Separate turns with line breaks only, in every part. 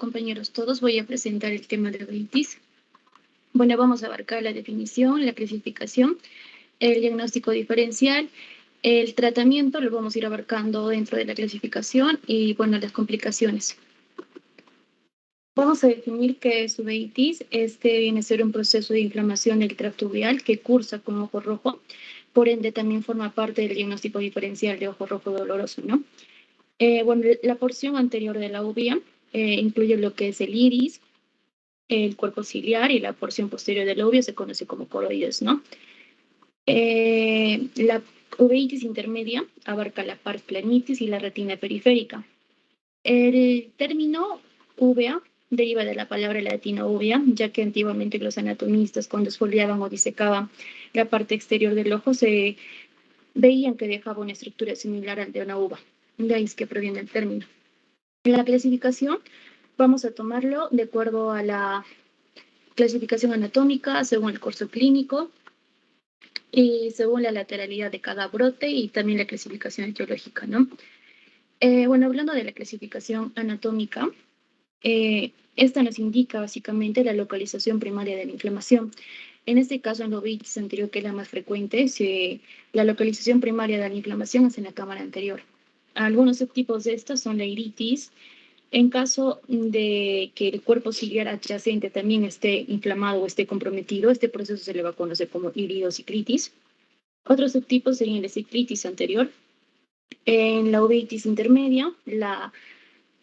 compañeros todos? Voy a presentar el tema de uveitis. Bueno, vamos a abarcar la definición, la clasificación, el diagnóstico diferencial, el tratamiento, lo vamos a ir abarcando dentro de la clasificación y, bueno, las complicaciones. Vamos a definir qué es uveitis. Este viene a ser un proceso de inflamación del tracto uveal que cursa con ojo rojo, por ende también forma parte del diagnóstico diferencial de ojo rojo doloroso, ¿no? Bueno, la porción anterior de la uvea incluye lo que es el iris, el cuerpo ciliar, y la porción posterior de la uvea se conoce como coroides, ¿no? La uveitis intermedia abarca la pars planitis y la retina periférica. El término uvea deriva de la palabra latina uvea, ya que antiguamente los anatomistas, cuando esfoliaban o disecaban la parte exterior del ojo, se veían que dejaba una estructura similar al de una uva. De ahí es que proviene el término. En la clasificación vamos a tomarlo de acuerdo a la clasificación anatómica, según el curso clínico y según la lateralidad de cada brote y también la clasificación etiológica, ¿no? Bueno, hablando de la clasificación anatómica, esta nos indica básicamente la localización primaria de la inflamación. En este caso, en la uveitis anterior, que es la más frecuente, la localización primaria de la inflamación es en la cámara anterior. Algunos subtipos de estas son la iritis. En caso de que el cuerpo ciliar adyacente también esté inflamado o esté comprometido, este proceso se le va a conocer como iridociclitis. Otros subtipos serían la ciclitis anterior. En la uveitis intermedia, la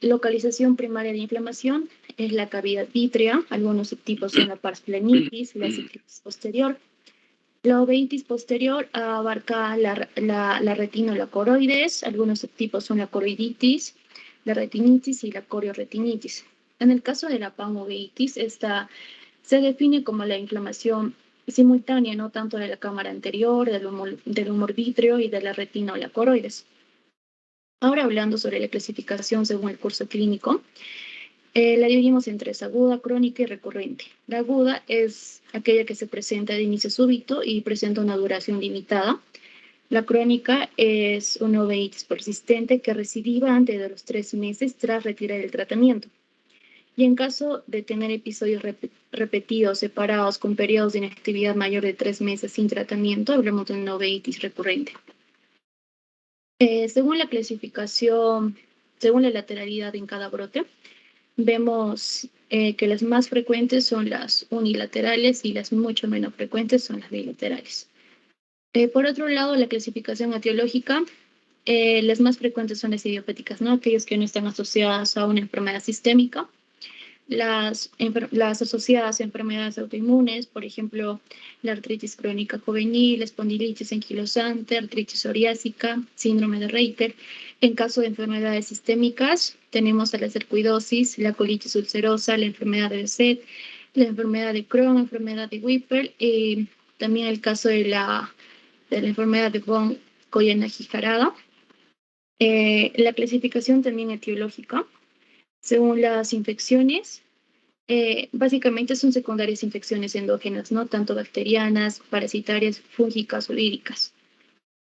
localización primaria de inflamación es la cavidad vítrea. Algunos subtipos son la pars planitis, la ciclitis posterior. La uveitis posterior abarca la retina o la coroides. Algunos subtipos son la coroiditis, la retinitis y la corioretinitis. En el caso de la panuveitis, esta se define como la inflamación simultánea, no tanto de la cámara anterior, del humor vítreo y de la retina o la coroides. Ahora hablando sobre la clasificación según el curso clínico, la dividimos en tres: aguda, crónica y recurrente. La aguda es aquella que se presenta de inicio súbito y presenta una duración limitada. La crónica es una uveitis persistente que recidiva antes de los 3 meses tras retirar el tratamiento. Y en caso de tener episodios repetidos, separados, con periodos de inactividad mayor de 3 meses sin tratamiento, hablamos de una uveitis recurrente. Según la clasificación, según la lateralidad en cada brote, vemos que las más frecuentes son las unilaterales y las mucho menos frecuentes son las bilaterales. Por otro lado, la clasificación etiológica, las más frecuentes son las idiopáticas, ¿no? Aquellas que no están asociadas a una enfermedad sistémica. Las asociadas a enfermedades autoinmunes, por ejemplo, la artritis crónica juvenil, espondilitis anquilosante, artritis psoriásica, síndrome de Reiter. En caso de enfermedades sistémicas, tenemos a la sarcoidosis, la colitis ulcerosa, la enfermedad de Behçet, la enfermedad de Crohn, enfermedad de Whipple, y también el caso de la enfermedad de von Koyana-Hijikata. La clasificación también etiológica, según las infecciones, básicamente son secundarias infecciones endógenas, ¿no? Tanto bacterianas, parasitarias, fúngicas o víricas.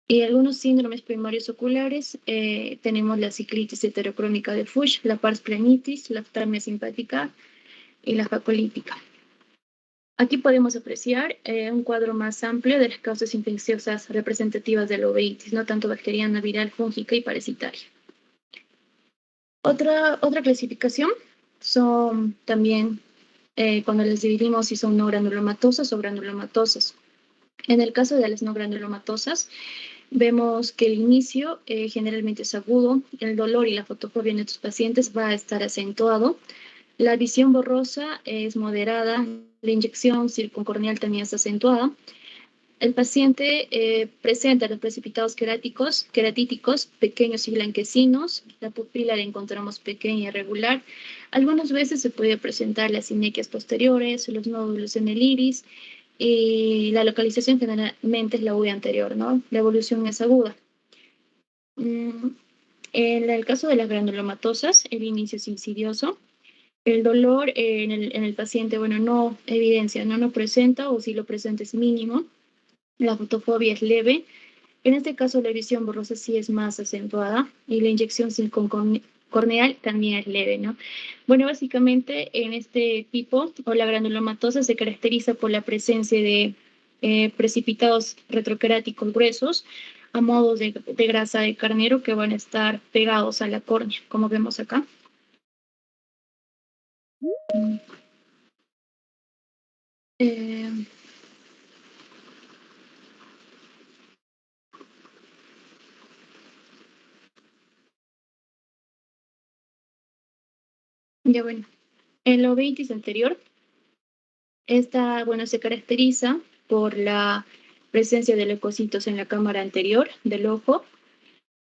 Y algunos síndromes primarios oculares, tenemos la ciclitis heterocrónica de Fuchs, la pars planitis, la oftalmia simpática y la facolítica. Aquí podemos apreciar un cuadro más amplio de las causas infecciosas representativas de la uveitis, no tanto bacteriana, viral, fúngica y parasitaria. Otra clasificación son también cuando las dividimos si son no granulomatosas o granulomatosas. En el caso de las no granulomatosas, vemos que el inicio generalmente es agudo, el dolor y la fotofobia en estos pacientes va a estar acentuado, la visión borrosa es moderada, la inyección circuncorneal también es acentuada. El paciente presenta los precipitados queratíticos pequeños y blanquecinos. La pupila la encontramos pequeña y irregular. Algunas veces se puede presentar las sinequias posteriores, los nódulos en el iris, y la localización generalmente es la uvea anterior, ¿no? La evolución es aguda. En el caso de las granulomatosas, el inicio es insidioso. El dolor en el paciente, bueno, no evidencia, no presenta, o si lo presenta es mínimo. La fotofobia es leve. En este caso, la visión borrosa sí es más acentuada y la inyección corneal también es leve, ¿no? Bueno, básicamente en este tipo o la granulomatosa se caracteriza por la presencia de precipitados retroqueráticos gruesos a modo de grasa de carnero que van a estar pegados a la córnea, como vemos acá. Eh, ya bueno, el uveitis anterior, esta, bueno, se caracteriza por la presencia de leucocitos en la cámara anterior del ojo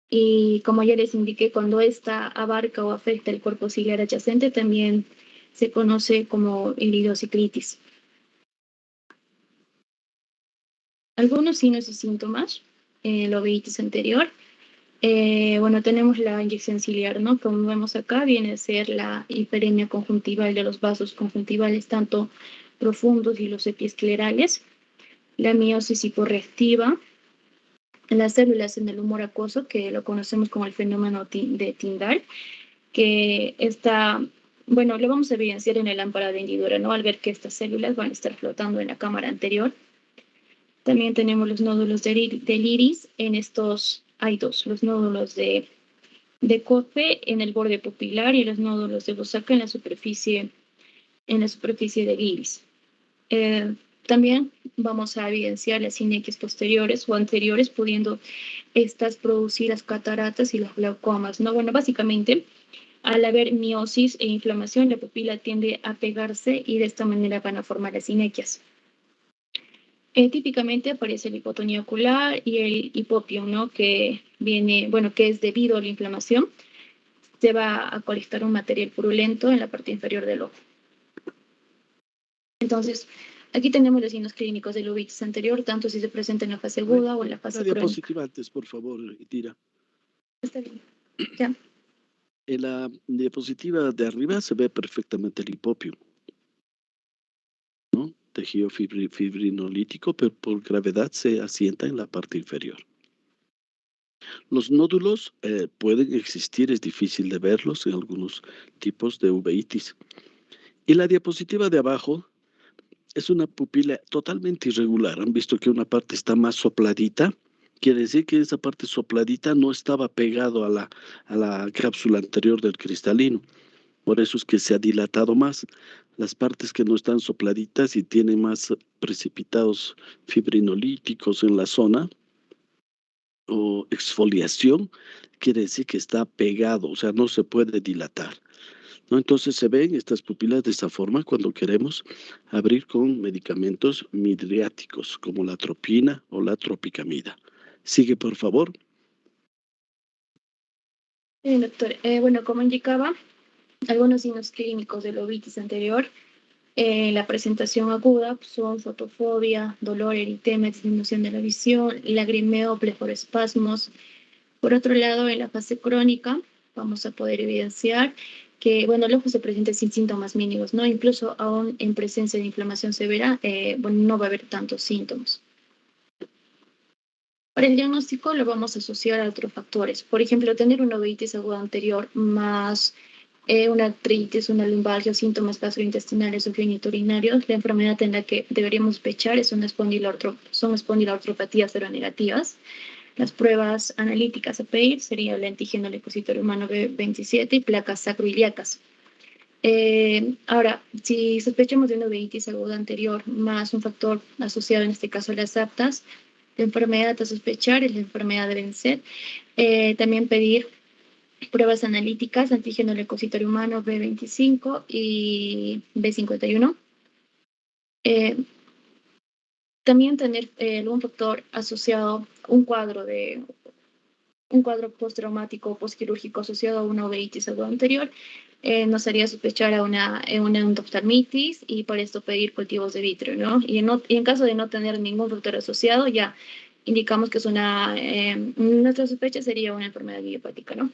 y como ya les indiqué, cuando esta abarca o afecta el cuerpo ciliar adyacente, también se conoce como iridociclitis. Algunos signos y síntomas en la uveitis anterior. Bueno, tenemos la inyección ciliar, ¿no? Como vemos acá, viene a ser la hiperemia conjuntival de los vasos conjuntivales, tanto profundos y los epiesclerales, la miosis hiporreactiva, las células en el humor acuoso, que lo conocemos como el fenómeno de Tyndall, que está, bueno, lo vamos a evidenciar en el lámpara de hendidura, ¿no? Al ver que estas células van a estar flotando en la cámara anterior. También tenemos los nódulos del iris. En estos hay dos, los nódulos de Cope en el borde pupilar y los nódulos de Bosaka en la superficie del iris. También vamos a evidenciar las sinequias posteriores o anteriores, pudiendo estas producir las cataratas y los glaucomas, ¿no? Bueno, básicamente, al haber miosis e inflamación, la pupila tiende a pegarse y de esta manera van a formar las sinequias. Típicamente aparece la hipotonía ocular y el hipopión, ¿no? Que viene, bueno, que es debido a la inflamación. Se va a colectar un material purulento en la parte inferior del ojo. Entonces, aquí tenemos los signos clínicos del uveitis anterior, tanto si se presenta en la fase aguda o en la fase
La
crónica.
diapositiva antes, por favor, Itira.
Está bien. Ya.
En la diapositiva de arriba se ve perfectamente el hipopio, ¿no? Tejido fibrinolítico, pero por gravedad se asienta en la parte inferior. Los nódulos pueden existir, es difícil de verlos en algunos tipos de uveitis. Y la diapositiva de abajo es una pupila totalmente irregular. Han visto que una parte está más sopladita. Quiere decir que esa parte sopladita no estaba pegado a la cápsula anterior del cristalino. Por eso es que se ha dilatado más. Las partes que no están sopladitas y tienen más precipitados fibrinolíticos en la zona o exfoliación, quiere decir que está pegado, o sea, no se puede dilatar, ¿no? Entonces se ven estas pupilas de esta forma cuando queremos abrir con medicamentos midriáticos, como la atropina o la tropicamida. Sigue, por favor.
Bien, doctor. Bueno, como indicaba, algunos signos clínicos de la uveitis anterior, la presentación aguda son fotofobia, dolor, eritema, disminución de la visión, lagrimeo, blefaroespasmos. Por otro lado, en la fase crónica, vamos a poder evidenciar que, bueno, el ojo se presenta sin síntomas mínimos, ¿no? Incluso aún en presencia de inflamación severa, bueno, no va a haber tantos síntomas. Para el diagnóstico lo vamos a asociar a otros factores. Por ejemplo, tener una uveitis aguda anterior más una artritis, una lumbalgia, síntomas gastrointestinales o genitourinarios. La enfermedad en la que deberíamos sospechar es son espondiloartropatías seronegativas. Las pruebas analíticas a pedir serían el antígeno leucocitorio humano B27 y placas sacroiliacas. Ahora, si sospechamos de una uveitis aguda anterior más un factor asociado en este caso a las aptas, la enfermedad a sospechar es la enfermedad de Benset. También pedir pruebas analíticas, antígeno leucocitorio humano B25 y B51. También tener algún factor asociado, un cuadro postraumático o postquirúrgico asociado a una uveitis aguda anterior, nos haría sospechar a una endoftalmitis y para esto pedir cultivos de vitrio, ¿no? Y en caso de no tener ningún factor asociado, ya indicamos que es nuestra sospecha sería una enfermedad idiopática, ¿no?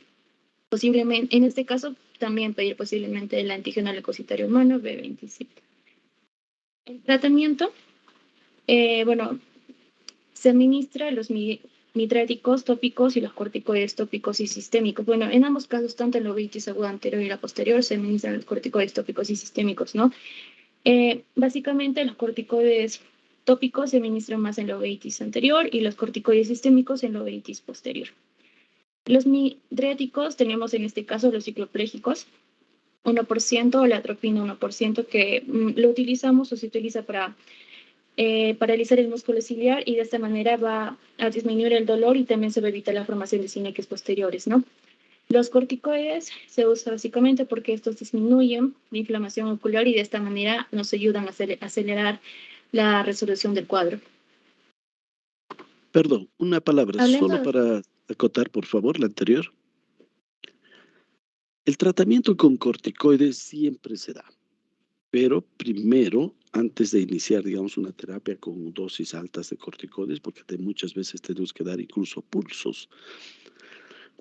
Posiblemente, en este caso, también pedir posiblemente el antígeno leucocitario humano B27. El tratamiento, bueno, se administra mitréticos tópicos y los corticoides tópicos y sistémicos. Bueno, en ambos casos, tanto en la uveitis aguda anterior y la posterior, se administran los corticoides tópicos y sistémicos, ¿no? Básicamente, los corticoides tópicos se administran más en la uveitis anterior y los corticoides sistémicos en la uveitis posterior. Los mitréticos tenemos en este caso los cicloplégicos, 1%, o la atropina 1%, que lo utilizamos o se utiliza para paralizar el músculo ciliar y de esta manera va a disminuir el dolor y también se va a evitar la formación de síneques posteriores, ¿no? Los corticoides se usan básicamente porque estos disminuyen la inflamación ocular y de esta manera nos ayudan a acelerar la resolución del cuadro.
Perdón, una palabra
Hablando
solo para acotar, por favor, la anterior. El tratamiento con corticoides siempre se da, pero primero, antes de iniciar, digamos, una terapia con dosis altas de corticoides, porque muchas veces tenemos que dar incluso pulsos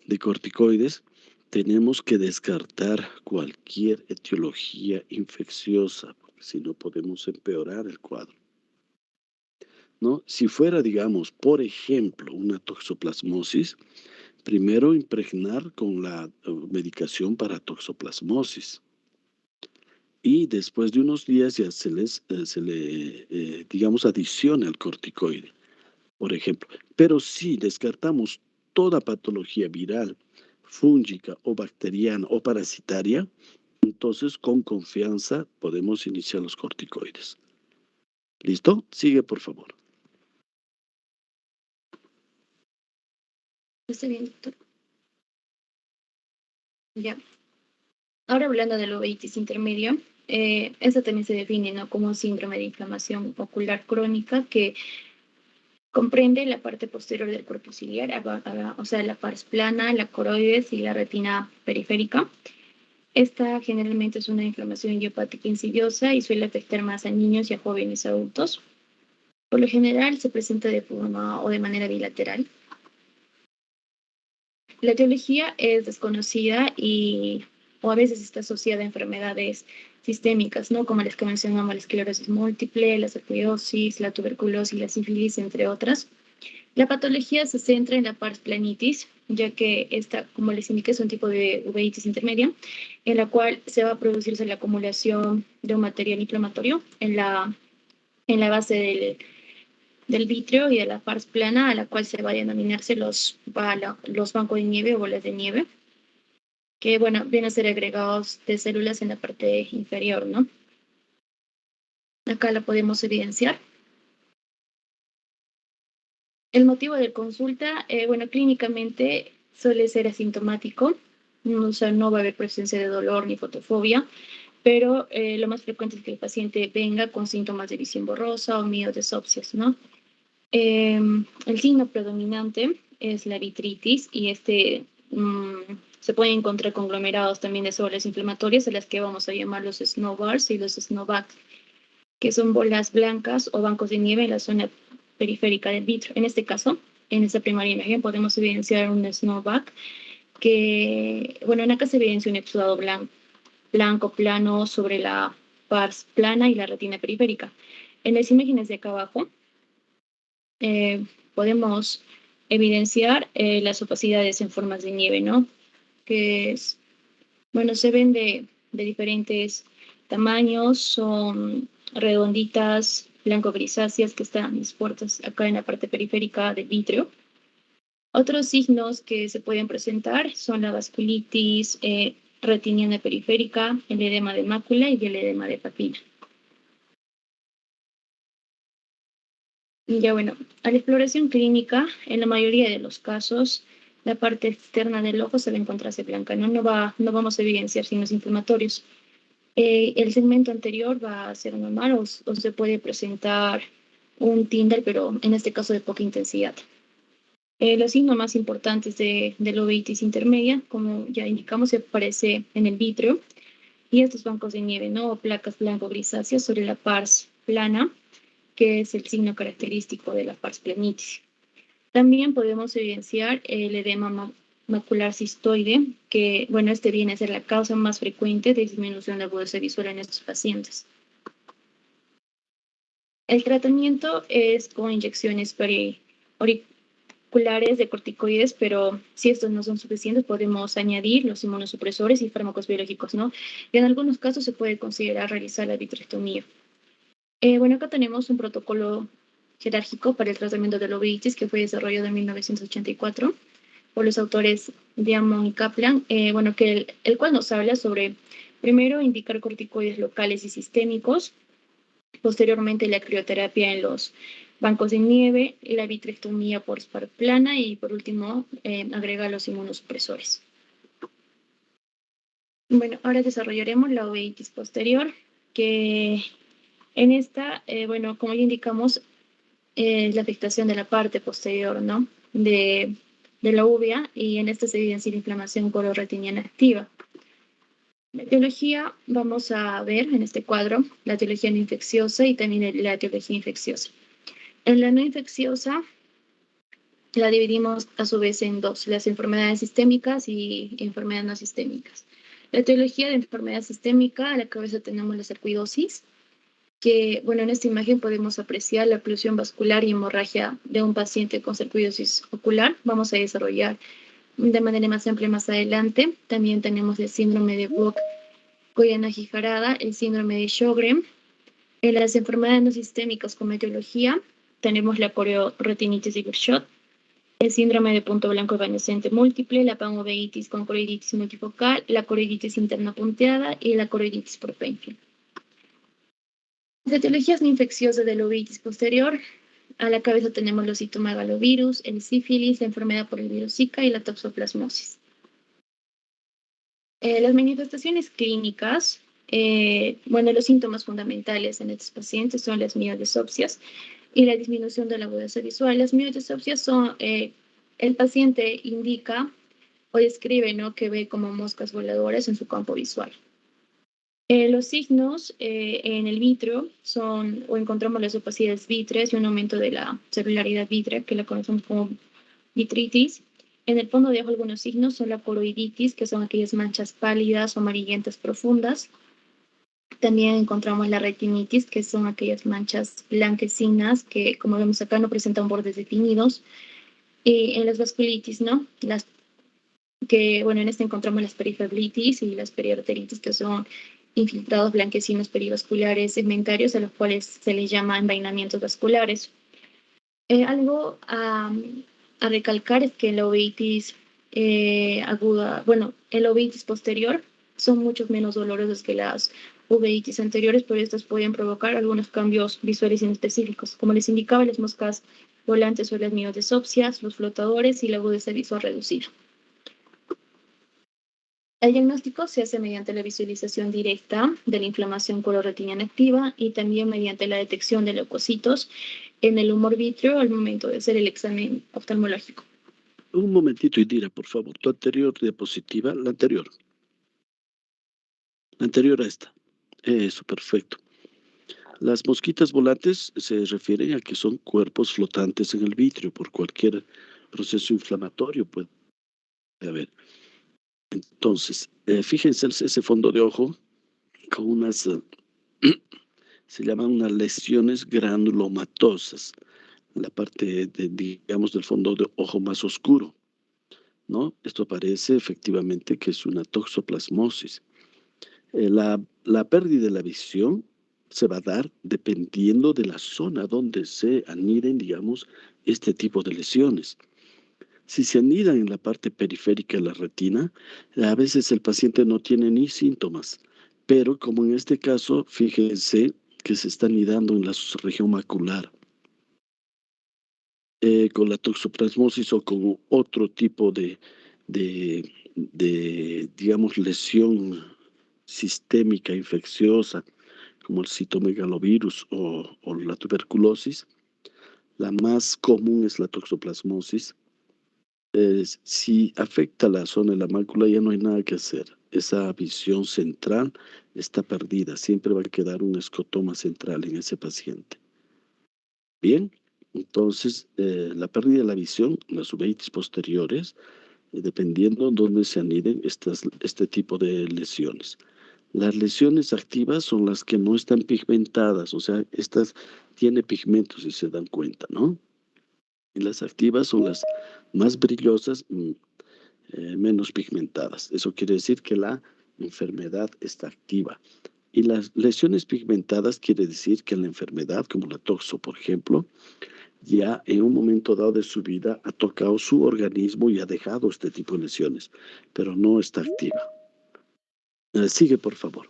de corticoides, tenemos que descartar cualquier etiología infecciosa, porque si no podemos empeorar el cuadro, ¿no? Si fuera, digamos, por ejemplo, una toxoplasmosis, primero impregnar con la medicación para toxoplasmosis. Y después de unos días ya se le, digamos, adiciona el corticoide, por ejemplo. Pero si descartamos toda patología viral, fúngica o bacteriana o parasitaria, entonces con confianza podemos iniciar los corticoides. ¿Listo? Sigue, por favor.
¿está bien, doctor? Ya. Ahora hablando de la uveitis intermedia, esta también se define, ¿no?, como síndrome de inflamación ocular crónica que comprende la parte posterior del cuerpo ciliar, o sea, la pars plana, la coroides y la retina periférica. Esta generalmente es una inflamación idiopática insidiosa y suele afectar más a niños y a jóvenes adultos. Por lo general se presenta de forma o de manera bilateral. La etiología es desconocida o a veces está asociada a enfermedades sistémicas, ¿no?, como las que mencionamos, la esclerosis múltiple, la sarcoidosis, la tuberculosis, la sífilis, entre otras. La patología se centra en la pars planitis, ya que esta, como les indiqué, es un tipo de uveitis intermedia, en la cual se va a producirse la acumulación de un material inflamatorio en la base del vítreo y de la pars plana, a la cual se va a denominarse los bancos de nieve o bolas de nieve, que, bueno, vienen a ser agregados de células en la parte inferior, ¿no? Acá la podemos evidenciar. El motivo de consulta, bueno, clínicamente suele ser asintomático, o sea, no va a haber presencia de dolor ni fotofobia, pero lo más frecuente es que el paciente venga con síntomas de visión borrosa o miodesopsias, ¿no? El signo predominante es la vitritis y se pueden encontrar conglomerados también de células inflamatorias, a las que vamos a llamar los snowbars y los snowbacks, que son bolas blancas o bancos de nieve en la zona periférica del vitro. En este caso, en esta primera imagen podemos evidenciar un snowback que, bueno, en acá se evidencia un exudado blanco plano sobre la pars plana y la retina periférica. En las imágenes de acá abajo podemos evidenciar las opacidades en formas de nieve, ¿no? Que es, bueno, se ven de diferentes tamaños, son redonditas, blanco-grisáceas, que están expuestas acá en la parte periférica del vítreo. Otros signos que se pueden presentar son la vasculitis retiniana periférica, el edema de mácula y el edema de papila. Ya, bueno, a la exploración clínica, en la mayoría de los casos, la parte externa del ojo se va a encontrarse blanca, ¿no? No vamos a evidenciar signos inflamatorios. El segmento anterior va a ser normal o se puede presentar un tindal, pero en este caso de poca intensidad. Los signos más importantes de la uveitis intermedia, como ya indicamos, se aparece en el vítreo y estos bancos de nieve, ¿no?, o placas blanco-grisáceas sobre la pars plana, que es el signo característico de la pars planitis. También podemos evidenciar el edema macular cistoide, que, bueno, este viene a ser la causa más frecuente de disminución de agudeza visual en estos pacientes. El tratamiento es con inyecciones particulares de corticoides, pero si estos no son suficientes, podemos añadir los inmunosupresores y fármacos biológicos, ¿no? Y en algunos casos se puede considerar realizar la vitrectomía. Bueno, acá tenemos un protocolo jerárquico para el tratamiento de la uveitis que fue desarrollado en 1984 por los autores Diamond y Kaplan, bueno, el cual nos habla sobre, primero, indicar corticoides locales y sistémicos, posteriormente la crioterapia en los bancos de nieve, la vitrectomía por SPAR plana y por último agrega los inmunosupresores. Bueno, ahora desarrollaremos la uveitis posterior, que en esta, bueno, como ya indicamos, la afectación de la parte posterior, ¿no? De la uvea y en esta se evidencia la inflamación coloretiniana activa. La etiología, vamos a ver en este cuadro la etiología no infecciosa y también la etiología infecciosa. En la no infecciosa la dividimos a su vez en dos, las enfermedades sistémicas y enfermedades no sistémicas. La etiología de enfermedad sistémica, a la cabeza tenemos la sarcoidosis, que, bueno, en esta imagen podemos apreciar la oclusión vascular y hemorragia de un paciente con sarcoidosis ocular. Vamos a desarrollar de manera más amplia más adelante. También tenemos el síndrome de Bock-Koyan-Naji-Harada, el síndrome de Sjögren. En las enfermedades no sistémicas como etiología, tenemos la corioretinitis de Behçet, el síndrome de punto blanco evanescente múltiple, la panuveitis con coroiditis multifocal, la coroiditis interna punteada y la coroiditis por Penfield. Las etiologías no infecciosas de la uveitis posterior, a la cabeza tenemos los citomegalovirus, el sífilis, la enfermedad por el virus Zika y la toxoplasmosis. Las manifestaciones clínicas, bueno, los síntomas fundamentales en estos pacientes son las miodesopsias y la disminución de la agudeza visual. Las miodesopsias son, el paciente indica o describe, ¿no?, que ve como moscas voladoras en su campo visual. Los signos en el vítreo son, o encontramos las opacidades vítreas y un aumento de la celularidad vítrea, que la conocemos como vitritis. En el fondo de ojo algunos signos son la coroiditis, que son aquellas manchas pálidas o amarillentas profundas. También encontramos la retinitis, que son aquellas manchas blanquecinas que, como vemos acá, no presentan bordes definidos. Y en las vasculitis, ¿no? Que, bueno, en este encontramos las perifablitis y las periarteritis, que son infiltrados blanquecinos perivasculares segmentarios, a los cuales se les llama envainamientos vasculares. Algo a recalcar es que la uveitis aguda, bueno, el uveitis posterior son mucho menos dolorosas que las uveitis anteriores, pero estas pueden provocar algunos cambios visuales inespecíficos. Como les indicaba, las moscas volantes o las miodesopsias, los flotadores y la agudeza visual reducida. El diagnóstico se hace mediante la visualización directa de la inflamación coloretiniana activa y también mediante la detección de leucocitos en el humor vítreo al momento de hacer el examen oftalmológico.
Un momentito, Indira, por favor. Tu anterior diapositiva, la anterior. La anterior a esta. Eso, perfecto. Las mosquitas volantes se refieren a que son cuerpos flotantes en el vitrio por cualquier proceso inflamatorio puede haber. Entonces, fíjense ese fondo de ojo con unas, se llaman unas lesiones granulomatosas, en la parte, digamos, del fondo de ojo más oscuro, ¿no? Esto parece efectivamente que es una toxoplasmosis. La pérdida de la visión se va a dar dependiendo de la zona donde se aniden, digamos, este tipo de lesiones. Si se anidan en la parte periférica de la retina, a veces el paciente no tiene ni síntomas, pero como en este caso, fíjense que se está anidando en la región macular. Con la toxoplasmosis o con otro tipo de digamos, lesión sistémica infecciosa, como el citomegalovirus o la tuberculosis, la más común es la toxoplasmosis. Si afecta la zona de la mácula, ya no hay nada que hacer. Esa visión central está perdida. Siempre va a quedar un escotoma central en ese paciente. Bien, entonces la pérdida de la visión, las uveitis posteriores, dependiendo de dónde se aniden este tipo de lesiones. Las lesiones activas son las que no están pigmentadas, o sea, estas tiene pigmentos si se dan cuenta, ¿no? Y las activas son las más brillosas, menos pigmentadas. Eso quiere decir que la enfermedad está activa. Y las lesiones pigmentadas quiere decir que la enfermedad, como la toxo, por ejemplo, ya en un momento dado de su vida ha tocado su organismo y ha dejado este tipo de lesiones, pero no está activa. Sigue, por favor.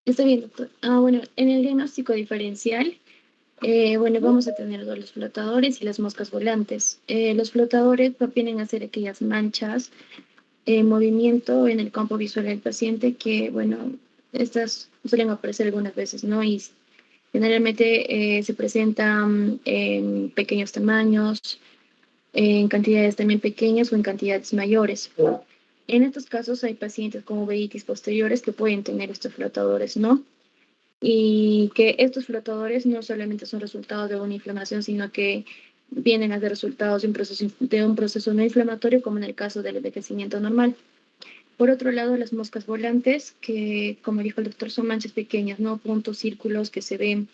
Está bien, doctor. Bueno, en el diagnóstico diferencial, bueno, vamos a tener los flotadores y las moscas volantes. Los flotadores vienen a ser aquellas manchas en movimiento en el campo visual del paciente que, bueno, estas suelen aparecer algunas veces, ¿no? Y generalmente se presentan en pequeños tamaños, en cantidades también pequeñas o en cantidades mayores. En estos casos hay pacientes con uveitis posteriores que pueden tener estos flotadores, ¿no? Y que estos flotadores no solamente son resultado de una inflamación, sino que vienen a ser resultados de un proceso no inflamatorio, como en el caso del envejecimiento normal. Por otro lado, las moscas volantes, que como dijo el doctor, son manchas pequeñas, ¿no? Puntos, círculos que se ven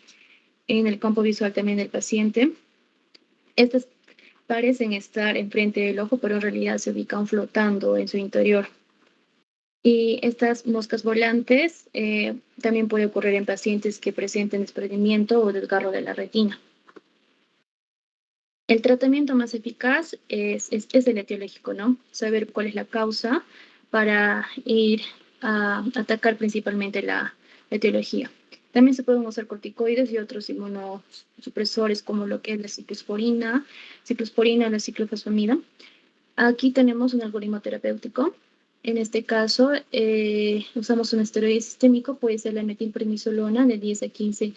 en el campo visual también del paciente. Estas parecen estar enfrente del ojo, pero en realidad se ubican flotando en su interior. Y estas moscas volantes también puede ocurrir en pacientes que presenten desprendimiento o desgarro de la retina. El tratamiento más eficaz es el etiológico, ¿no? Saber cuál es la causa para ir a atacar principalmente la etiología. También se pueden usar corticoides y otros inmunosupresores como lo que es la ciclosporina o la ciclofosfamida. Aquí tenemos un algoritmo terapéutico. En este caso, usamos un esteroide sistémico, puede ser la metilprednisolona de 10 a 15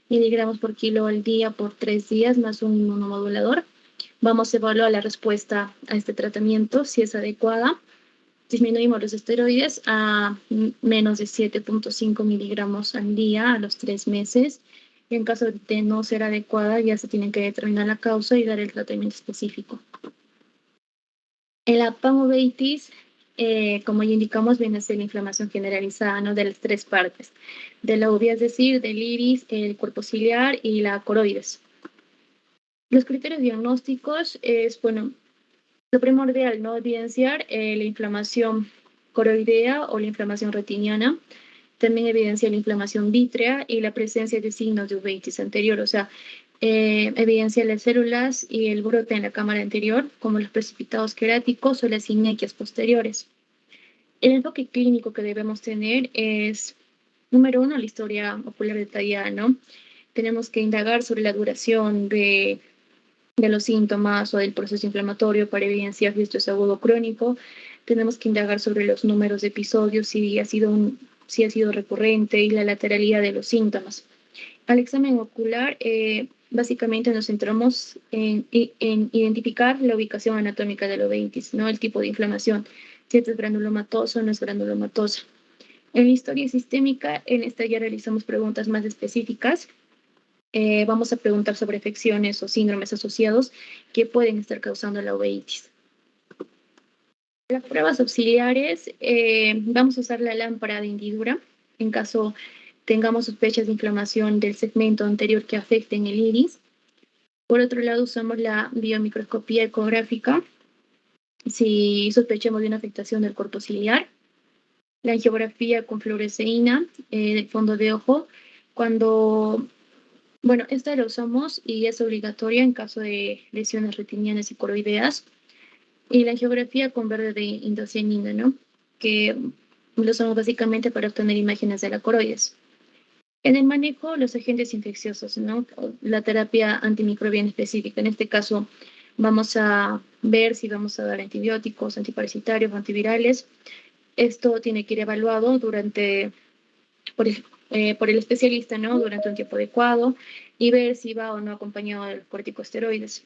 miligramos por kilo al día por 3 días, más un inmunomodulador. Vamos a evaluar la respuesta a este tratamiento, si es adecuada. Disminuimos los esteroides a menos de 7.5 miligramos al día a los 3 meses. Y en caso de no ser adecuada, ya se tiene que determinar la causa y dar el tratamiento específico. En la panuveitis, como ya indicamos, viene a ser la inflamación generalizada, ¿no? De las tres partes, de la uvea, es decir, del iris, el cuerpo ciliar y la coroides. Los criterios diagnósticos es, bueno, lo primordial, ¿no? Evidenciar la inflamación coroidea o la inflamación retiniana. También evidencia la inflamación vítrea y la presencia de signos de uveitis anterior, o sea, evidencia las células y el brote en la cámara anterior, como los precipitados queráticos o las sinequias posteriores. El enfoque clínico que debemos tener es, número uno, la historia ocular detallada, ¿no? Tenemos que indagar sobre la duración de los síntomas o del proceso inflamatorio para evidenciar si esto es agudo o crónico. Tenemos que indagar sobre los números de episodios, si ha sido recurrente y la lateralidad de los síntomas. Al examen ocular, básicamente nos centramos en identificar la ubicación anatómica de la uveitis, ¿no? El tipo de inflamación, si es granulomatoso o no es granulomatoso. En la historia sistémica, en esta ya realizamos preguntas más específicas. Vamos a preguntar sobre afecciones o síndromes asociados que pueden estar causando la uveitis. Las pruebas auxiliares, vamos a usar la lámpara de hendidura en caso tengamos sospechas de inflamación del segmento anterior que afecten el iris. Por otro lado, usamos la biomicroscopía ecográfica si sospechamos de una afectación del cuerpo ciliar. La angiografía con fluoresceína del fondo de ojo, bueno, esta la usamos y es obligatoria en caso de lesiones retinianas y coroideas. Y la angiografía con verde de indocianina, ¿no? Que lo usamos básicamente para obtener imágenes de la coroides. En el manejo, los agentes infecciosos, ¿no? La terapia antimicrobiana específica. En este caso, vamos a ver si vamos a dar antibióticos, antiparasitarios, antivirales. Esto tiene que ir evaluado por el especialista, ¿no? Durante un tiempo adecuado y ver si va o no acompañado de los corticosteroides.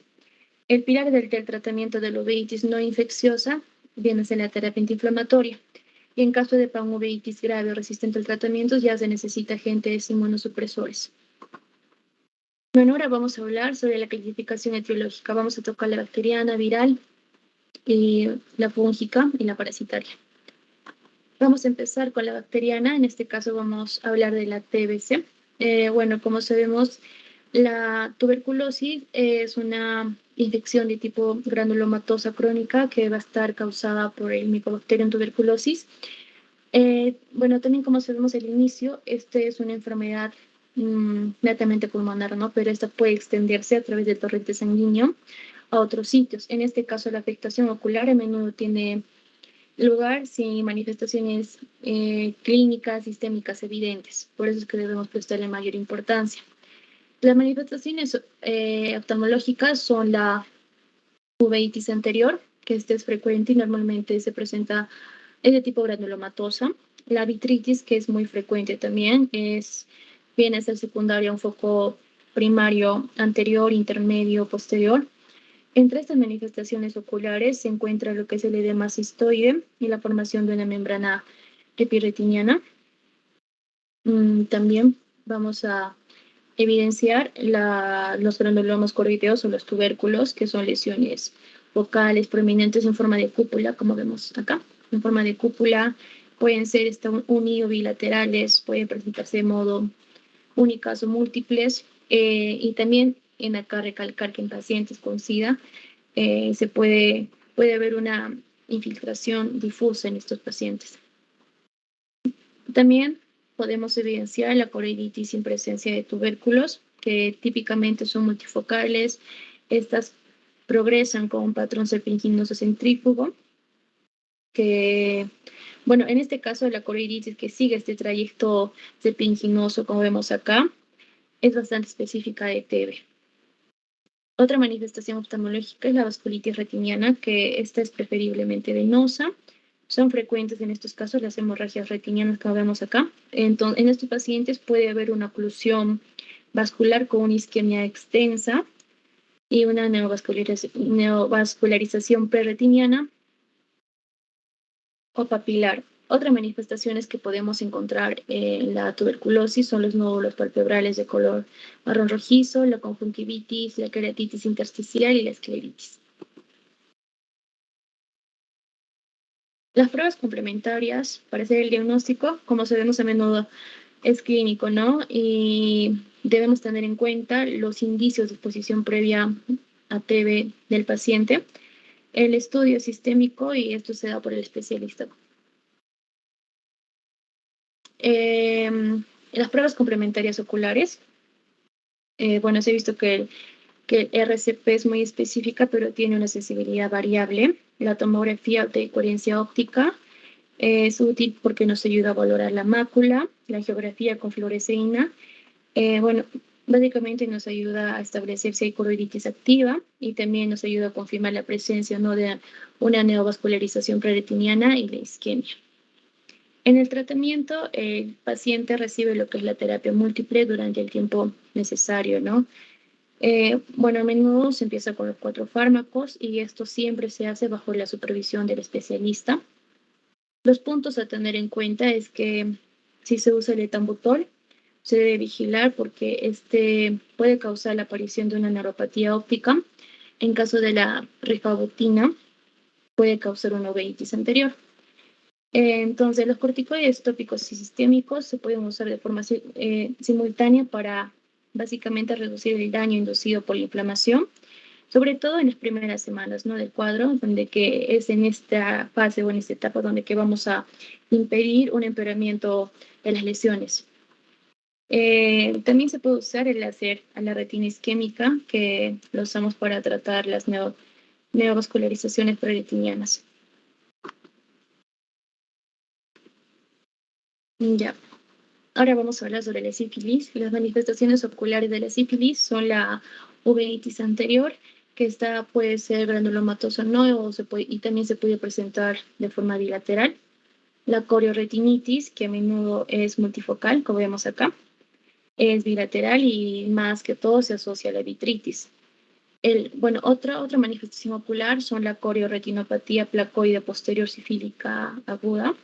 El pilar del tratamiento de la uveitis no infecciosa viene a ser la terapia antiinflamatoria. Y en caso de panuveitis grave o resistente al tratamiento, ya se necesita agentes inmunosupresores. Bueno, ahora vamos a hablar sobre la clasificación etiológica. Vamos a tocar la bacteriana, viral, y la fúngica y la parasitaria. Vamos a empezar con la bacteriana. En este caso vamos a hablar de la TBC. Bueno, como sabemos, La tuberculosis es una infección de tipo granulomatosa crónica que va a estar causada por el Mycobacterium tuberculosis. Bueno, también como sabemos al inicio, esta es una enfermedad netamente pulmonar, ¿no? Pero esta puede extenderse a través del torrente sanguíneo a otros sitios. En este caso, la afectación ocular a menudo tiene lugar sin manifestaciones clínicas, sistémicas evidentes. Por eso es que debemos prestarle mayor importancia. Las manifestaciones oftalmológicas son la uveitis anterior, que este es frecuente y normalmente se presenta es de tipo granulomatosa. La vitritis, que es muy frecuente también, viene a ser secundaria, un foco primario anterior, intermedio, posterior. Entre estas manifestaciones oculares se encuentra lo que es el edema cistoide y la formación de una membrana epirretiniana. También vamos a evidenciar los granulomas corrideos o los tubérculos, que son lesiones focales prominentes en forma de cúpula, como vemos acá. En forma de cúpula pueden ser uni o bilaterales, pueden presentarse de modo únicas o múltiples. Y también en acá recalcar que en pacientes con SIDA puede haber una infiltración difusa en estos pacientes. También podemos evidenciar la coroiditis sin presencia de tubérculos, que típicamente son multifocales. Estas progresan con un patrón serpentinoso centrífugo, que, bueno, en este caso la coroiditis que sigue este trayecto serpentinoso, como vemos acá, es bastante específica de TB. Otra manifestación oftalmológica es la vasculitis retiniana, que esta es preferiblemente venosa. Son frecuentes en estos casos las hemorragias retinianas que vemos acá. Entonces, en estos pacientes puede haber una oclusión vascular con una isquemia extensa y una neovascularización preretiniana o papilar. Otras manifestaciones que podemos encontrar en la tuberculosis son los nódulos palpebrales de color marrón rojizo, la conjuntivitis, la queratitis intersticial y la escleritis. Las pruebas complementarias para hacer el diagnóstico, como sabemos a menudo, es clínico, ¿no? Y debemos tener en cuenta los indicios de exposición previa a TB del paciente, el estudio sistémico, y esto se da por el especialista. Las pruebas complementarias oculares. Bueno, se ha visto que el RCP es muy específica, pero tiene una sensibilidad variable. La tomografía de coherencia óptica es útil porque nos ayuda a valorar la mácula, la geografía con fluoresceína. Bueno, básicamente nos ayuda a establecer si hay coroiditis activa y también nos ayuda a confirmar la presencia o no de una neovascularización preretiniana y la isquemia. En el tratamiento, el paciente recibe lo que es la terapia múltiple durante el tiempo necesario, ¿no? Bueno, a menudo se empieza con los 4 fármacos y esto siempre se hace bajo la supervisión del especialista. Los puntos a tener en cuenta es que si se usa el etambutol, se debe vigilar porque este puede causar la aparición de una neuropatía óptica. En caso de la rifabutina, puede causar una uveitis anterior. Entonces, los corticoides tópicos y sistémicos se pueden usar de forma simultánea para básicamente reducir el daño inducido por la inflamación, sobre todo en las primeras semanas, ¿no?, del cuadro, donde que es en esta fase o en esta etapa donde que vamos a impedir un empeoramiento de las lesiones. También se puede usar el láser a la retina isquémica, que lo usamos para tratar las neovascularizaciones preretinianas. Ya. Ahora vamos a hablar sobre la sífilis. Las manifestaciones oculares de la sífilis son la uveitis anterior, que esta puede ser granulomatosa o no, y también se puede presentar de forma bilateral. La corioretinitis, que a menudo es multifocal, como vemos acá, es bilateral y más que todo se asocia a la vitritis. Bueno, otra manifestación ocular son la corioretinopatía placoide posterior sifílica aguda,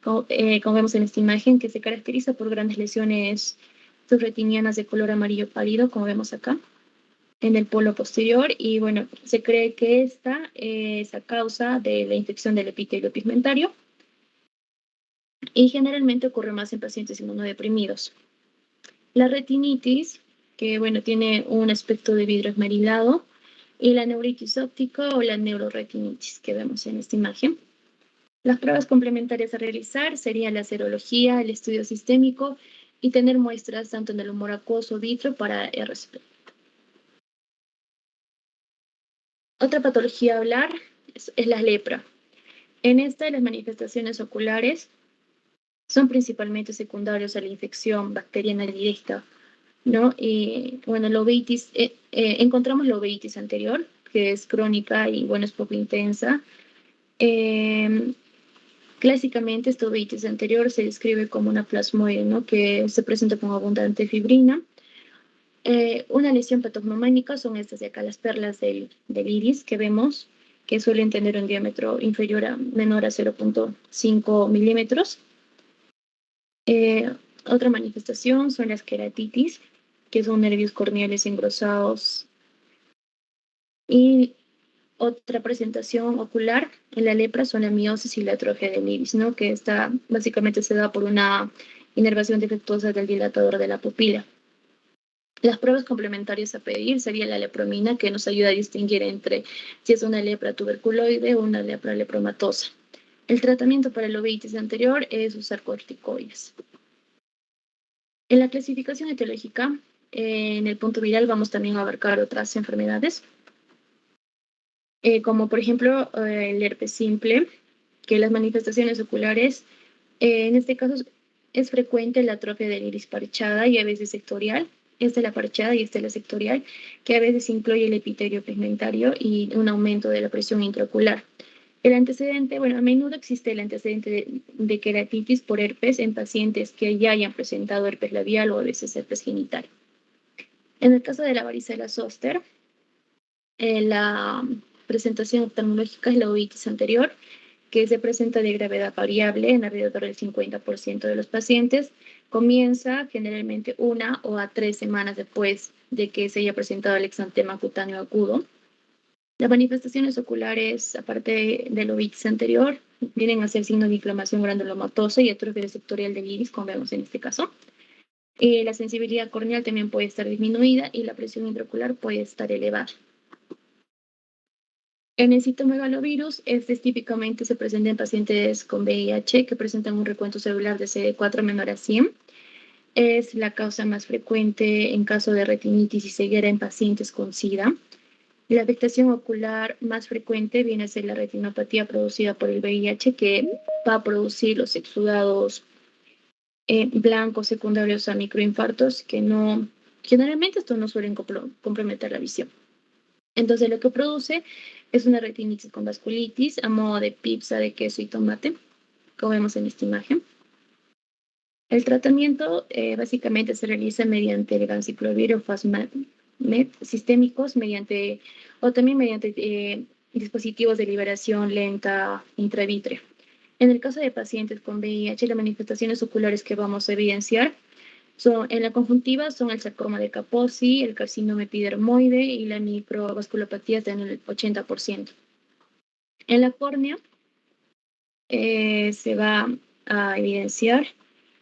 como vemos en esta imagen, que se caracteriza por grandes lesiones subretinianas de color amarillo pálido, como vemos acá, en el polo posterior. Y bueno, se cree que esta es a causa de la infección del epitelio pigmentario y generalmente ocurre más en pacientes inmunodeprimidos. La retinitis, que bueno, tiene un aspecto de vidrio esmerilado, y la neuritis óptica o la neuroretinitis que vemos en esta imagen. Las pruebas complementarias a realizar serían la serología, el estudio sistémico y tener muestras tanto en el humor acuoso o vitro para RSP. Otra patología a hablar es la lepra. En esta, las manifestaciones oculares son principalmente secundarios a la infección bacteriana directa, ¿no? Y bueno, la uveitis, encontramos la uveitis anterior, que es crónica y bueno, es poco intensa. Clásicamente, esta uveitis anterior se describe como una plasmoide, ¿no? Que se presenta con abundante fibrina. Una lesión patognománica son estas de acá, las perlas del iris que vemos, que suelen tener un diámetro menor a 0.5 milímetros. Otra manifestación son las queratitis, que son nervios corneales engrosados. Y otra presentación ocular en la lepra son la miosis y la atrofia del iris, ¿no? Que básicamente se da por una inervación defectuosa del dilatador de la pupila. Las pruebas complementarias a pedir sería la lepromina, que nos ayuda a distinguir entre si es una lepra tuberculoide o una lepra lepromatosa. El tratamiento para la uveitis anterior es usar corticoides. En la clasificación etiológica, en el punto viral vamos también a abarcar otras enfermedades, como por ejemplo el herpes simple, que las manifestaciones oculares, en este caso es frecuente la atrofia del iris parchada y a veces sectorial. Esta es la parchada y esta es la sectorial, que a veces incluye el epitelio pigmentario y un aumento de la presión intraocular. El antecedente, bueno, a menudo existe el antecedente de queratitis por herpes en pacientes que ya hayan presentado herpes labial o a veces herpes genital. En el caso de la varicela zoster, la presentación oftalmológica es la uveitis anterior, que se presenta de gravedad variable en alrededor del 50% de los pacientes. Comienza generalmente 1 o 3 semanas después de que se haya presentado el exantema cutáneo agudo. Las manifestaciones oculares, aparte de la uveitis anterior, vienen a ser signos de inflamación granulomatosa y atrofia sectorial del iris, como vemos en este caso. La sensibilidad corneal también puede estar disminuida y la presión intraocular puede estar elevada. En el citomegalovirus, típicamente se presenta en pacientes con VIH que presentan un recuento celular de CD4 menor a 100. Es la causa más frecuente en caso de retinitis y ceguera en pacientes con SIDA. La afectación ocular más frecuente viene a ser la retinopatía producida por el VIH, que va a producir los exudados blancos secundarios a microinfartos, que generalmente estos no suelen comprometer la visión. Entonces, lo que produce es una retinitis con vasculitis a modo de pizza de queso y tomate, como vemos en esta imagen. El tratamiento básicamente se realiza mediante el ganciclovir o Fasmed sistémicos, o también mediante dispositivos de liberación lenta intravítrea. En el caso de pacientes con VIH, las manifestaciones oculares que vamos a evidenciar en la conjuntiva son el sarcoma de Kaposi, el carcinoma epidermoide y la microvasculopatía en el 80%. En la córnea se va a evidenciar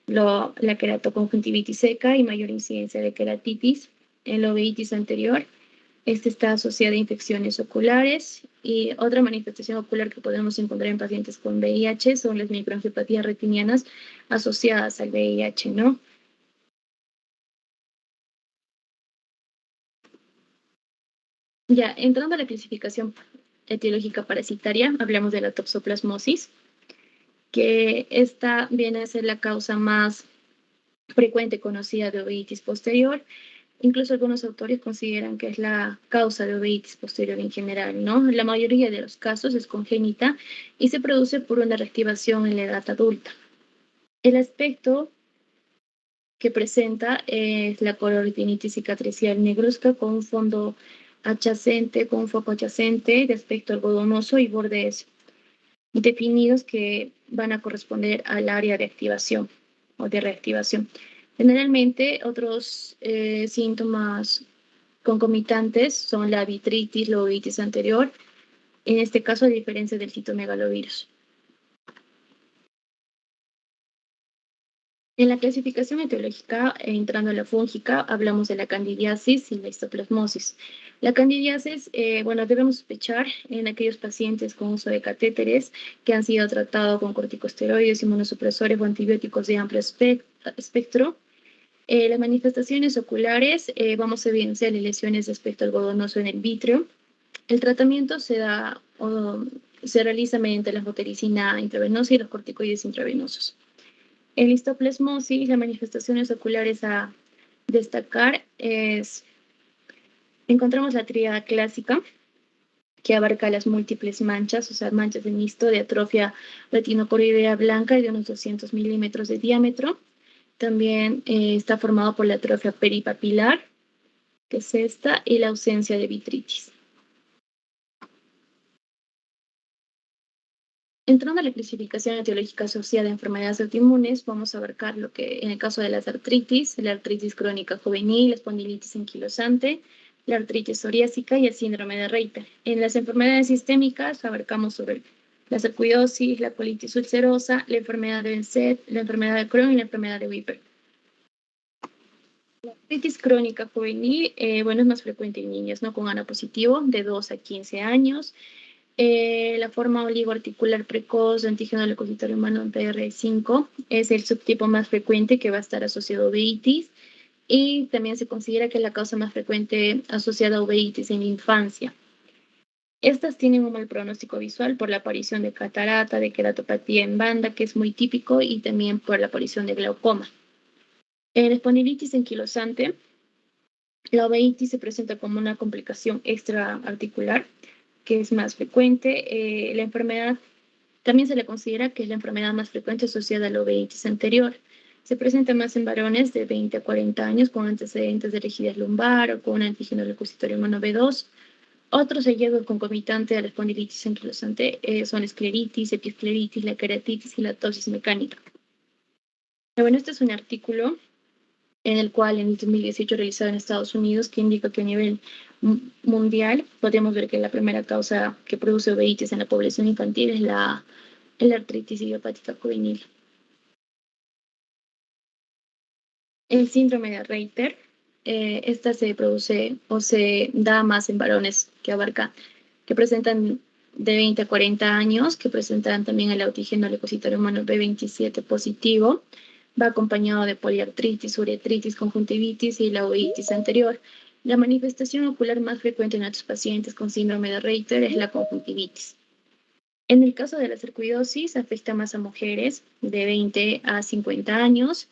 la queratoconjuntivitis seca y mayor incidencia de queratitis. En la uveitis anterior, está asociada a infecciones oculares, y otra manifestación ocular que podemos encontrar en pacientes con VIH son las microangiopatías retinianas asociadas al VIH, ¿no? Ya, entrando a la clasificación etiológica parasitaria, hablamos de la toxoplasmosis, que esta viene a ser la causa más frecuente conocida de uveitis posterior. Incluso algunos autores consideran que es la causa de uveitis posterior en general, ¿no? La mayoría de los casos es congénita y se produce por una reactivación en la edad adulta. El aspecto que presenta es la coloretinitis cicatricial negruzca con un fondo adyacente, con un foco adyacente de aspecto algodonoso y bordes definidos que van a corresponder al área de activación o de reactivación. Generalmente, otros síntomas concomitantes son la vitritis, la uveitis anterior, en este caso a diferencia del citomegalovirus. En la clasificación etiológica, entrando a la fúngica, hablamos de la candidiasis y la histoplasmosis. La candidiasis, debemos sospechar en aquellos pacientes con uso de catéteres que han sido tratados con corticosteroides, inmunosupresores o antibióticos de amplio espectro. Las manifestaciones oculares, vamos a evidenciar lesiones de aspecto algodonoso en el vítreo. El tratamiento se realiza mediante la anfotericina intravenosa y los corticoides intravenosos. En histoplasmosis, las manifestaciones oculares a destacar encontramos la tríada clásica, que abarca las múltiples manchas, o sea, manchas de misto de atrofia retinocoroidea blanca de unos 200 milímetros de diámetro. También está formado por la atrofia peripapilar, que es esta, y la ausencia de vitritis. Entrando a la clasificación etiológica asociada a enfermedades autoinmunes, vamos a abarcar lo que en el caso de las artritis, la artritis crónica juvenil, la espondilitis anquilosante, la artritis psoriásica y el síndrome de Reiter. En las enfermedades sistémicas abarcamos sobre la sarcoidosis, la colitis ulcerosa, la enfermedad de Behçet, la enfermedad de Crohn y la enfermedad de Whipper. La artritis crónica juvenil, es más frecuente en niños, ¿no? Con ANA positivo, de 2 a 15 años. La forma oligoarticular precoz de antígeno leucocitario humano en PR5 es el subtipo más frecuente que va a estar asociado a uveitis, y también se considera que es la causa más frecuente asociada a uveitis en la infancia. Estas tienen un mal pronóstico visual por la aparición de catarata, de queratopatía en banda, que es muy típico, y también por la aparición de glaucoma. En espondilitis anquilosante, la uveitis se presenta como una complicación extraarticular, que es más frecuente. La enfermedad también se le considera que es la enfermedad más frecuente asociada a la uveitis anterior. Se presenta más en varones de 20 a 40 años con antecedentes de rigidez lumbar o con un antígeno leucocitario humano B2. Otros hallazgos concomitantes a la espondilitis anquilosante son la escleritis, epiescleritis, la queratitis y la ptosis mecánica. Este es un artículo en el cual en el 2018 realizado en Estados Unidos, que indica que a nivel mundial podemos ver que la primera causa que produce uveitis en la población infantil es la artritis idiopática juvenil. El síndrome de Reiter, esta se produce o se da más en varones que presentan de 20 a 40 años, que presentan también el antígeno leucocitario humano B27 positivo. Va acompañado de poliartritis, uretritis, conjuntivitis y la uveitis anterior. La manifestación ocular más frecuente en estos pacientes con síndrome de Reiter es la conjuntivitis. En el caso de la sarcoidosis, afecta más a mujeres de 20 a 50 años.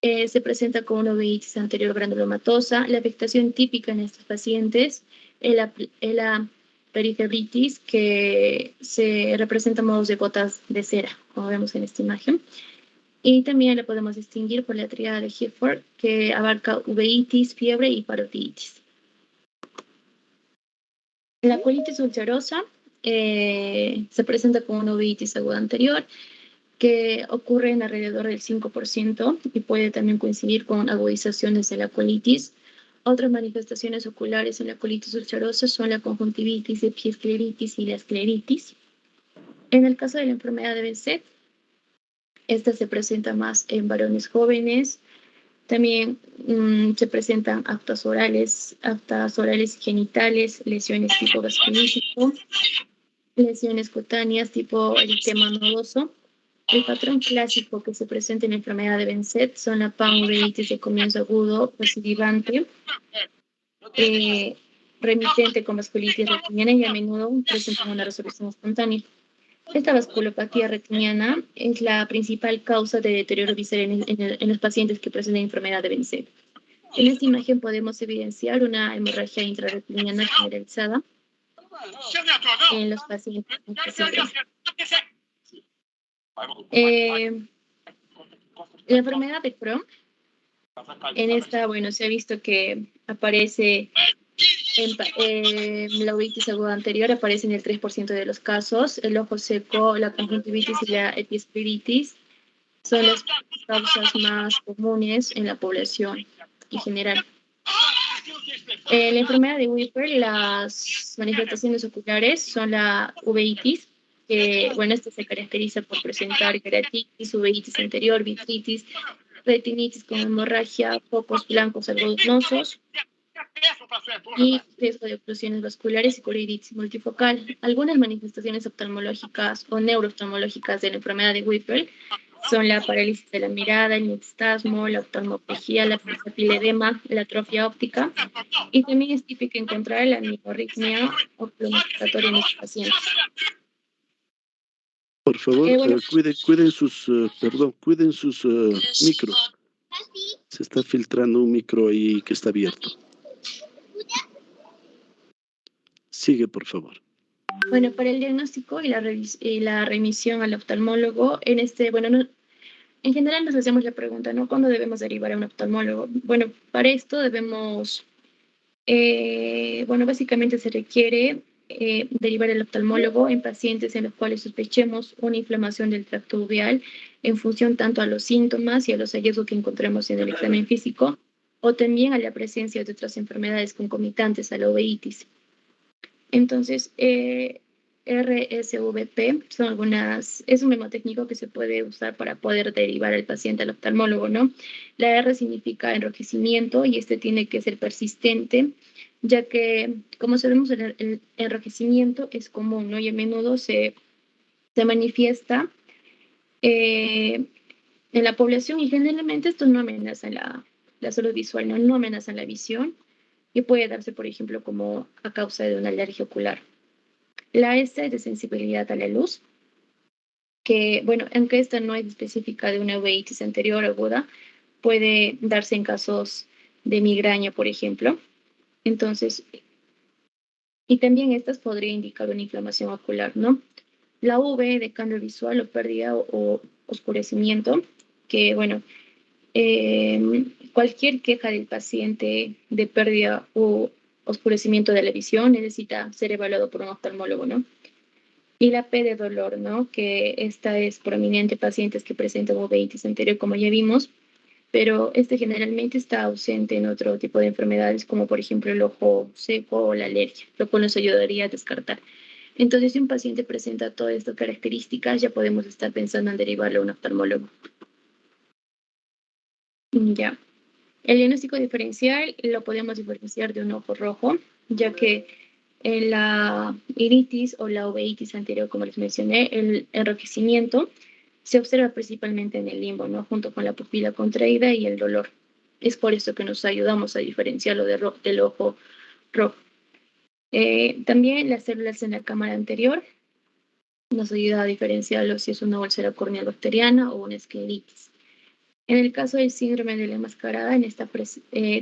Se presenta con una uveitis anterior granulomatosa. La afectación típica en estos pacientes es la periferitis, que se representa a modos de gotas de cera, como vemos en esta imagen. Y también la podemos distinguir por la tríada de Gifford, que abarca uveitis, fiebre y parotiditis. La colitis ulcerosa se presenta con una uveitis aguda anterior, que ocurre en alrededor del 5% y puede también coincidir con agudizaciones de la colitis. Otras manifestaciones oculares en la colitis ulcerosa son la conjuntivitis, epiescleritis y la escleritis. En el caso de la enfermedad de Behçet, esta se presenta más en varones jóvenes. También se presentan aftas orales y genitales, lesiones tipo vasculítico, lesiones cutáneas tipo eritema nodoso. El patrón clásico que se presenta en la enfermedad de Behçet son la panuveitis de comienzo agudo, recidivante, remitente con vasculitis retiniana, y a menudo presentan una resolución espontánea. Esta vasculopatía retiniana es la principal causa de deterioro visual en los pacientes que presentan enfermedad de Behçet. En esta imagen podemos evidenciar una hemorragia intrarretiniana generalizada en los pacientes con este síndrome. La enfermedad de Crohn, en esta, se ha visto que aparece en la uveitis aguda anterior, aparece en el 3% de los casos. El ojo seco, la conjuntivitis y la epiescleritis son las causas más comunes en la población en general. La enfermedad de Whipper, las manifestaciones oculares son la uveitis, Bueno, esto se caracteriza por presentar keratitis, uveitis anterior, vitritis, retinitis con hemorragia, focos blancos algodonosos y riesgo de oclusiones vasculares y colitis multifocal. Algunas manifestaciones oftalmológicas o neurooftalmológicas de la enfermedad de Whipple son la parálisis de la mirada, el nixtasmo, la oftalmoplegia, la papiledema, la atrofia óptica, y también es típico encontrar la miorritmia oculomusculatoria en los pacientes.
Por favor,
Bueno,
cuiden sus micros. Se está filtrando un micro ahí que está abierto. Sigue, por favor.
Bueno, para el diagnóstico y la remisión al oftalmólogo, en general nos hacemos la pregunta, ¿no? ¿Cuándo debemos derivar a un oftalmólogo? Bueno, para esto debemos, básicamente se requiere derivar al oftalmólogo en pacientes en los cuales sospechemos una inflamación del tracto uveal en función tanto a los síntomas y a los hallazgos que encontremos en el examen físico, o también a la presencia de otras enfermedades concomitantes a la uveitis. Entonces, RSVP es un mnemotécnico que se puede usar para poder derivar al paciente al oftalmólogo, ¿no? La R significa enrojecimiento y este tiene que ser persistente, ya que, como sabemos, el enrojecimiento es común, ¿no? Y a menudo se manifiesta en la población y generalmente esto no amenaza la salud visual, ¿no? No amenaza la visión y puede darse, por ejemplo, como a causa de una alergia ocular. La S es de sensibilidad a la luz, que, bueno, aunque esta no es específica de una uveitis anterior aguda, puede darse en casos de migraña, por ejemplo. Entonces, y también estas podría indicar una inflamación ocular, ¿no? La V de cambio visual o pérdida o oscurecimiento, que, bueno, cualquier queja del paciente de pérdida o oscurecimiento de la visión necesita ser evaluado por un oftalmólogo, ¿no? Y la P de dolor, ¿no? Que esta es prominente en pacientes que presentan uveitis anterior, como ya vimos, pero este generalmente está ausente en otro tipo de enfermedades, como por ejemplo el ojo seco o la alergia, lo cual nos ayudaría a descartar. Entonces, si un paciente presenta todas estas características, ya podemos estar pensando en derivarlo a un oftalmólogo. Ya. El diagnóstico diferencial lo podemos diferenciar de un ojo rojo, ya que en la iritis o la uveitis anterior, como les mencioné, el enrojecimiento se observa principalmente en el limbo, ¿no? Junto con la pupila contraída y el dolor. Es por eso que nos ayudamos a diferenciarlo del ojo rojo. También las células en la cámara anterior nos ayuda a diferenciarlo si es una úlcera corneal bacteriana o una escleritis. En el caso del síndrome de la enmascarada,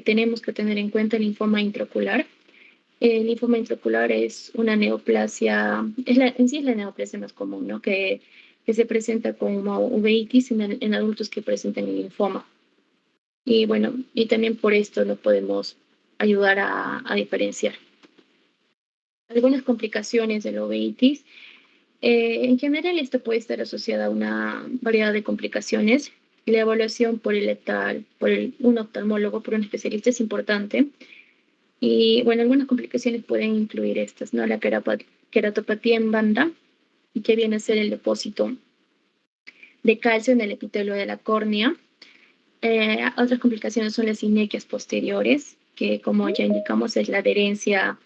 tenemos que tener en cuenta el linfoma intraocular. El linfoma intraocular es una neoplasia, en sí es la neoplasia más común, ¿no? Que se presenta como uveitis en adultos que presentan el linfoma. Y bueno, y también por esto nos podemos ayudar a diferenciar. Algunas complicaciones de la uveitis. En general, esto puede estar asociada a una variedad de complicaciones. La evaluación por un oftalmólogo, por un especialista es importante. Y bueno, algunas complicaciones pueden incluir estas, ¿no? La queratopatía en banda, que viene a ser el depósito de calcio en el epitelio de la córnea. Otras complicaciones son las inequias posteriores, que como ya indicamos es la adherencia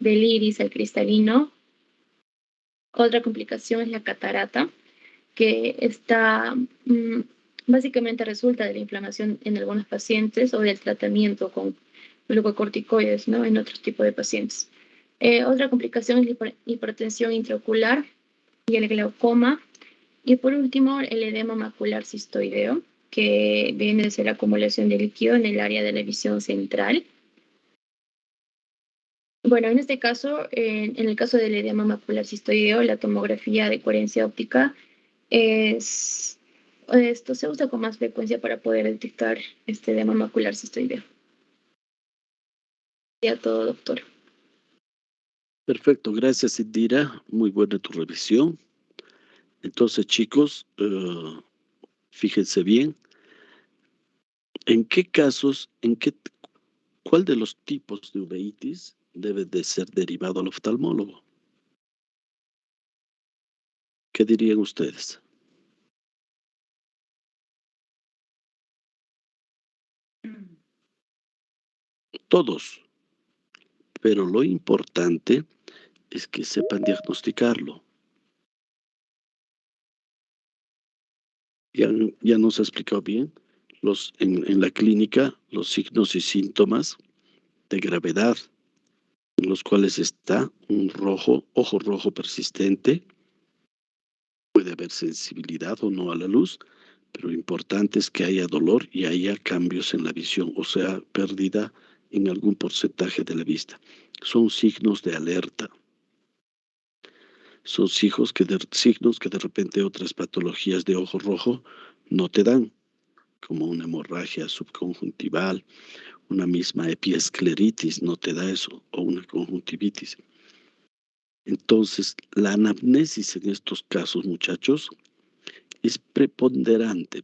del iris al cristalino. Otra complicación es la catarata, que básicamente resulta de la inflamación en algunos pacientes o del tratamiento con glucocorticoides, ¿no? En otros tipos de pacientes. Otra complicación es la hipertensión intraocular y el glaucoma. Y por último, el edema macular cistoideo, que viene a ser acumulación de líquido en el área de la visión central. Bueno, en este caso, en el caso del edema macular cistoideo, la tomografía de coherencia óptica esto se usa con más frecuencia para poder detectar este edema macular cistoideo. Ya todo, doctor.
Perfecto, gracias, Indira. Muy buena tu revisión. Entonces, chicos, fíjense bien, ¿en qué casos, cuál de los tipos de uveitis debe de ser derivado al oftalmólogo? ¿Qué dirían ustedes? Todos, pero lo importante es que sepan diagnosticarlo. Ya nos ha explicado bien en la clínica los signos y síntomas de gravedad, en los cuales está un ojo rojo persistente, puede haber sensibilidad o no a la luz, pero lo importante es que haya dolor y haya cambios en la visión, o sea, pérdida en algún porcentaje de la vista. Son signos de alerta. Son signos que de repente otras patologías de ojo rojo no te dan, como una hemorragia subconjuntival, una misma epiescleritis no te da eso, o una conjuntivitis. Entonces, la anamnesis en estos casos, muchachos, es preponderante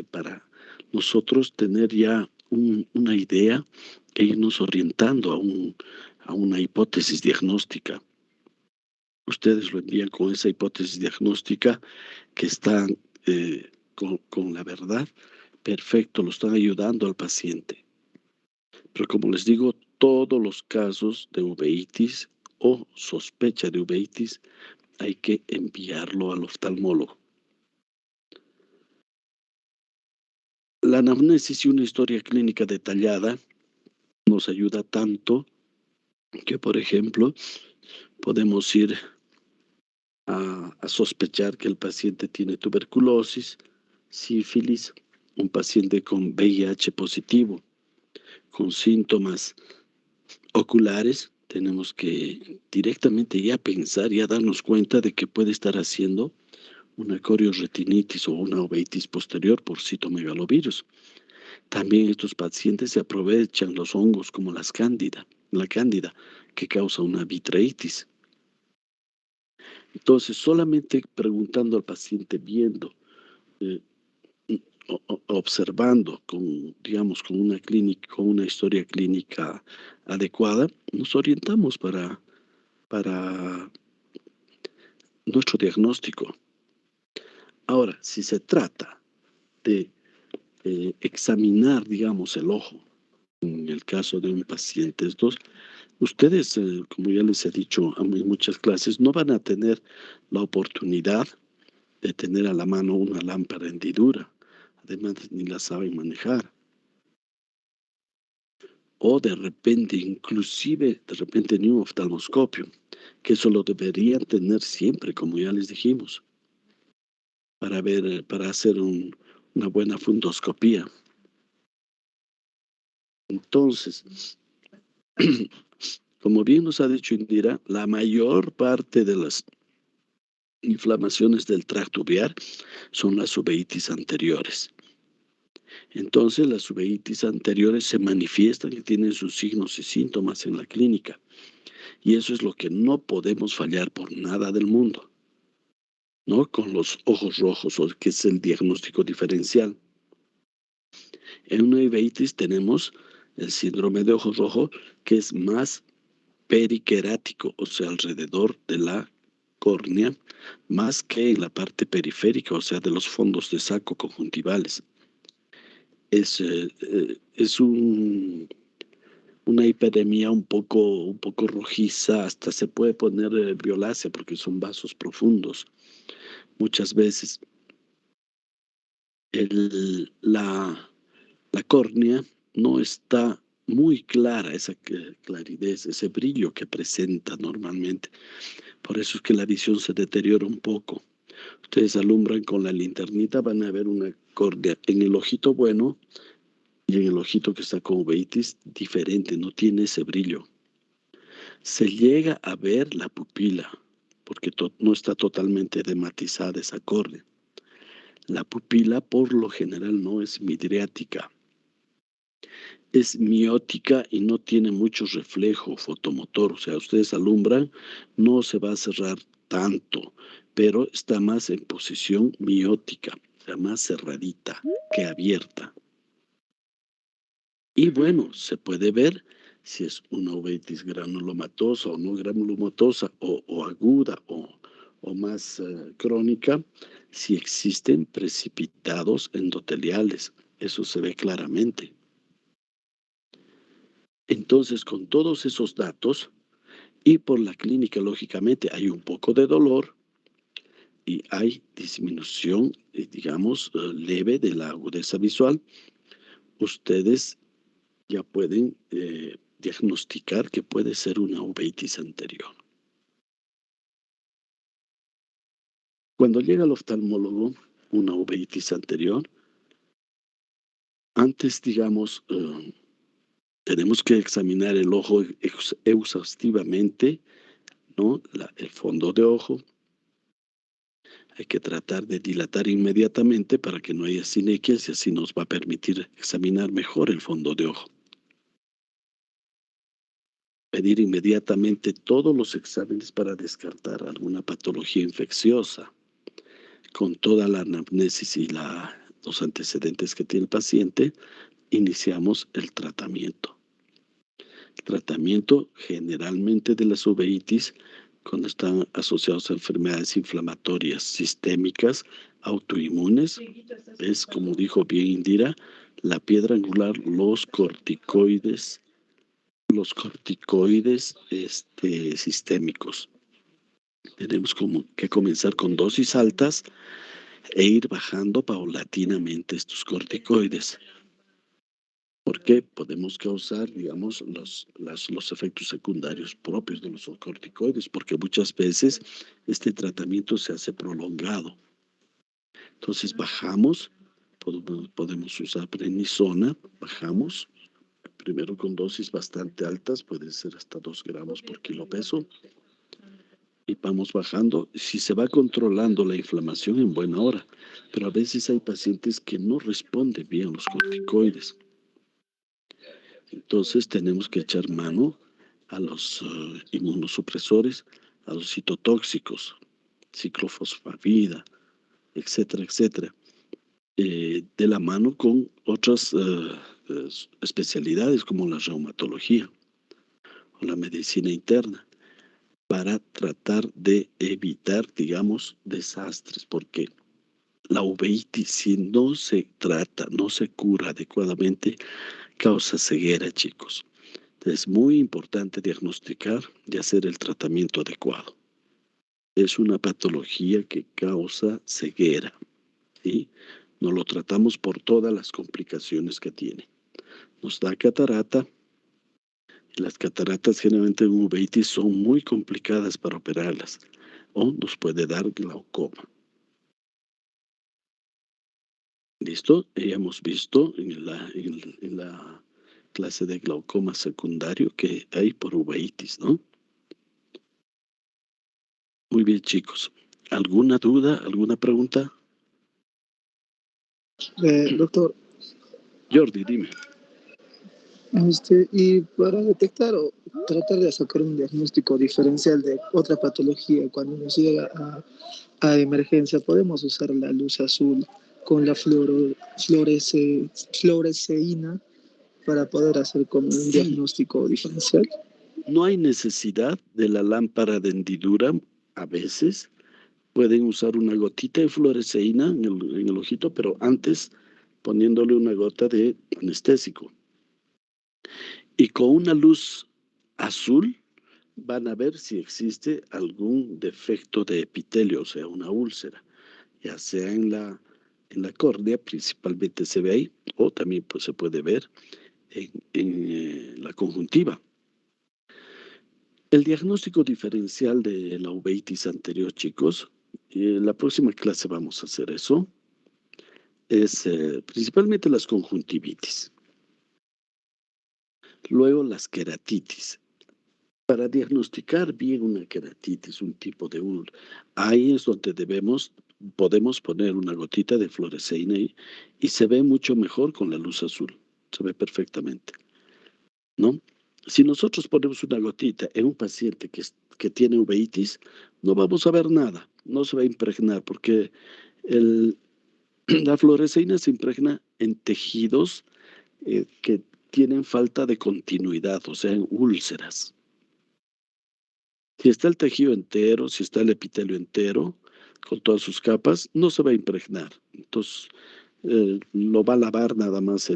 para nosotros tener ya una idea e irnos orientando a una hipótesis diagnóstica. Ustedes lo envían con esa hipótesis diagnóstica que está con la verdad, perfecto, lo están ayudando al paciente. Pero como les digo, todos los casos de uveitis o sospecha de uveitis hay que enviarlo al oftalmólogo. La anamnesis y una historia clínica detallada nos ayuda tanto que, por ejemplo, podemos ir a sospechar que el paciente tiene tuberculosis, sífilis, un paciente con VIH positivo, con síntomas oculares, tenemos que directamente ya pensar, ya darnos cuenta de que puede estar haciendo una corioretinitis o una uveitis posterior por citomegalovirus. También estos pacientes se aprovechan los hongos como la cándida, que causa una vitreitis. Entonces, solamente preguntando al paciente, viendo, eh, observando digamos, con una historia clínica adecuada, nos orientamos para nuestro diagnóstico. Ahora, si se trata de examinar, digamos, el ojo, en el caso de un paciente, ustedes, como ya les he dicho en muchas clases, no van a tener la oportunidad de tener a la mano una lámpara hendidura. Además, ni la saben manejar. O de repente ni un oftalmoscopio, que eso lo deberían tener siempre, como ya les dijimos, para hacer una buena fundoscopía. Entonces, como bien nos ha dicho Indira, la mayor parte de las inflamaciones del tracto uveitis son las uveitis anteriores. Entonces, las uveitis anteriores se manifiestan y tienen sus signos y síntomas en la clínica. Y eso es lo que no podemos fallar por nada del mundo, ¿no? Con los ojos rojos, que es el diagnóstico diferencial. En una uveitis tenemos el síndrome de ojo rojo, que es más periquerático, o sea, alrededor de la córnea, más que en la parte periférica, o sea, de los fondos de saco conjuntivales. Es una hiperemia un poco rojiza, hasta se puede poner violácea porque son vasos profundos. Muchas veces la córnea no está muy clara, esa claridad, ese brillo que presenta normalmente. Por eso es que la visión se deteriora un poco. Ustedes alumbran con la linternita, van a ver una córnea en el ojito bueno y en el ojito que está con uveitis diferente, no tiene ese brillo. Se llega a ver la pupila, porque no está totalmente edematizada esa córnea. La pupila por lo general no es midriática, es miótica y no tiene mucho reflejo fotomotor. O sea, ustedes alumbran, no se va a cerrar tanto, pero está más en posición miótica, o sea, más cerradita que abierta. Y bueno, se puede ver si es una uveitis granulomatosa o no granulomatosa o aguda o más crónica si existen precipitados endoteliales. Eso se ve claramente. Entonces, con todos esos datos, y por la clínica, lógicamente, hay un poco de dolor y hay disminución, digamos, leve de la agudeza visual, ustedes ya pueden diagnosticar que puede ser una uveitis anterior. Cuando llega al oftalmólogo una uveitis anterior, antes, digamos, tenemos que examinar el ojo exhaustivamente, ¿no? El fondo de ojo. Hay que tratar de dilatar inmediatamente para que no haya sinequias y así nos va a permitir examinar mejor el fondo de ojo. Pedir inmediatamente todos los exámenes para descartar alguna patología infecciosa, con toda la anamnesis y los antecedentes que tiene el paciente. Iniciamos el tratamiento. El tratamiento generalmente de las uveitis, cuando están asociados a enfermedades inflamatorias sistémicas, autoinmunes, es, como dijo bien Indira, la piedra angular, los corticoides sistémicos. Tenemos que comenzar con dosis altas e ir bajando paulatinamente estos corticoides. Porque podemos causar, digamos, los efectos secundarios propios de los corticoides, porque muchas veces este tratamiento se hace prolongado. Entonces bajamos, podemos usar prednisona, bajamos, primero con dosis bastante altas, puede ser hasta 2 gramos por kilo peso, y vamos bajando. Si se va controlando la inflamación en buena hora, pero a veces hay pacientes que no responden bien a los corticoides. Entonces tenemos que echar mano a los inmunosupresores, a los citotóxicos, ciclofosfamida, etcétera, etcétera, de la mano con otras especialidades como la reumatología o la medicina interna, para tratar de evitar, digamos, desastres, porque la uveitis, si no se trata, no se cura adecuadamente, causa ceguera, chicos. Es muy importante diagnosticar y hacer el tratamiento adecuado. Es una patología que causa ceguera, ¿sí? No lo tratamos por todas las complicaciones que tiene. Nos da catarata. Y las cataratas generalmente en uveitis son muy complicadas para operarlas, o nos puede dar glaucoma. ¿Listo? Ya hemos visto en la clase de glaucoma secundario que hay por uveitis, ¿no? Muy bien, chicos. ¿Alguna duda, alguna pregunta?
Doctor,
Jordi, dime.
y para detectar o tratar de sacar un diagnóstico diferencial de otra patología cuando nos llega a emergencia, podemos usar la luz azul con la fluoresceína para poder hacer como un diagnóstico diferencial.
No hay necesidad de la lámpara de hendidura. A veces pueden usar una gotita de fluoresceína en el ojito, pero antes poniéndole una gota de anestésico. Y con una luz azul van a ver si existe algún defecto de epitelio, o sea, una úlcera, ya sea en la córnea, principalmente se ve ahí, o también pues, se puede ver en la conjuntiva. El diagnóstico diferencial de la uveitis anterior, chicos, en la próxima clase vamos a hacer eso, es principalmente las conjuntivitis. Luego las queratitis. Para diagnosticar bien una queratitis, un tipo de ahí es donde podemos poner una gotita de fluoresceína y se ve mucho mejor con la luz azul. Se ve perfectamente, ¿no? Si nosotros ponemos una gotita en un paciente que tiene uveitis, no vamos a ver nada, no se va a impregnar porque la fluoresceína se impregna en tejidos que tienen falta de continuidad, o sea, en úlceras. Si está el tejido entero, si está el epitelio entero, con todas sus capas, no se va a impregnar. Entonces, lo va a lavar nada más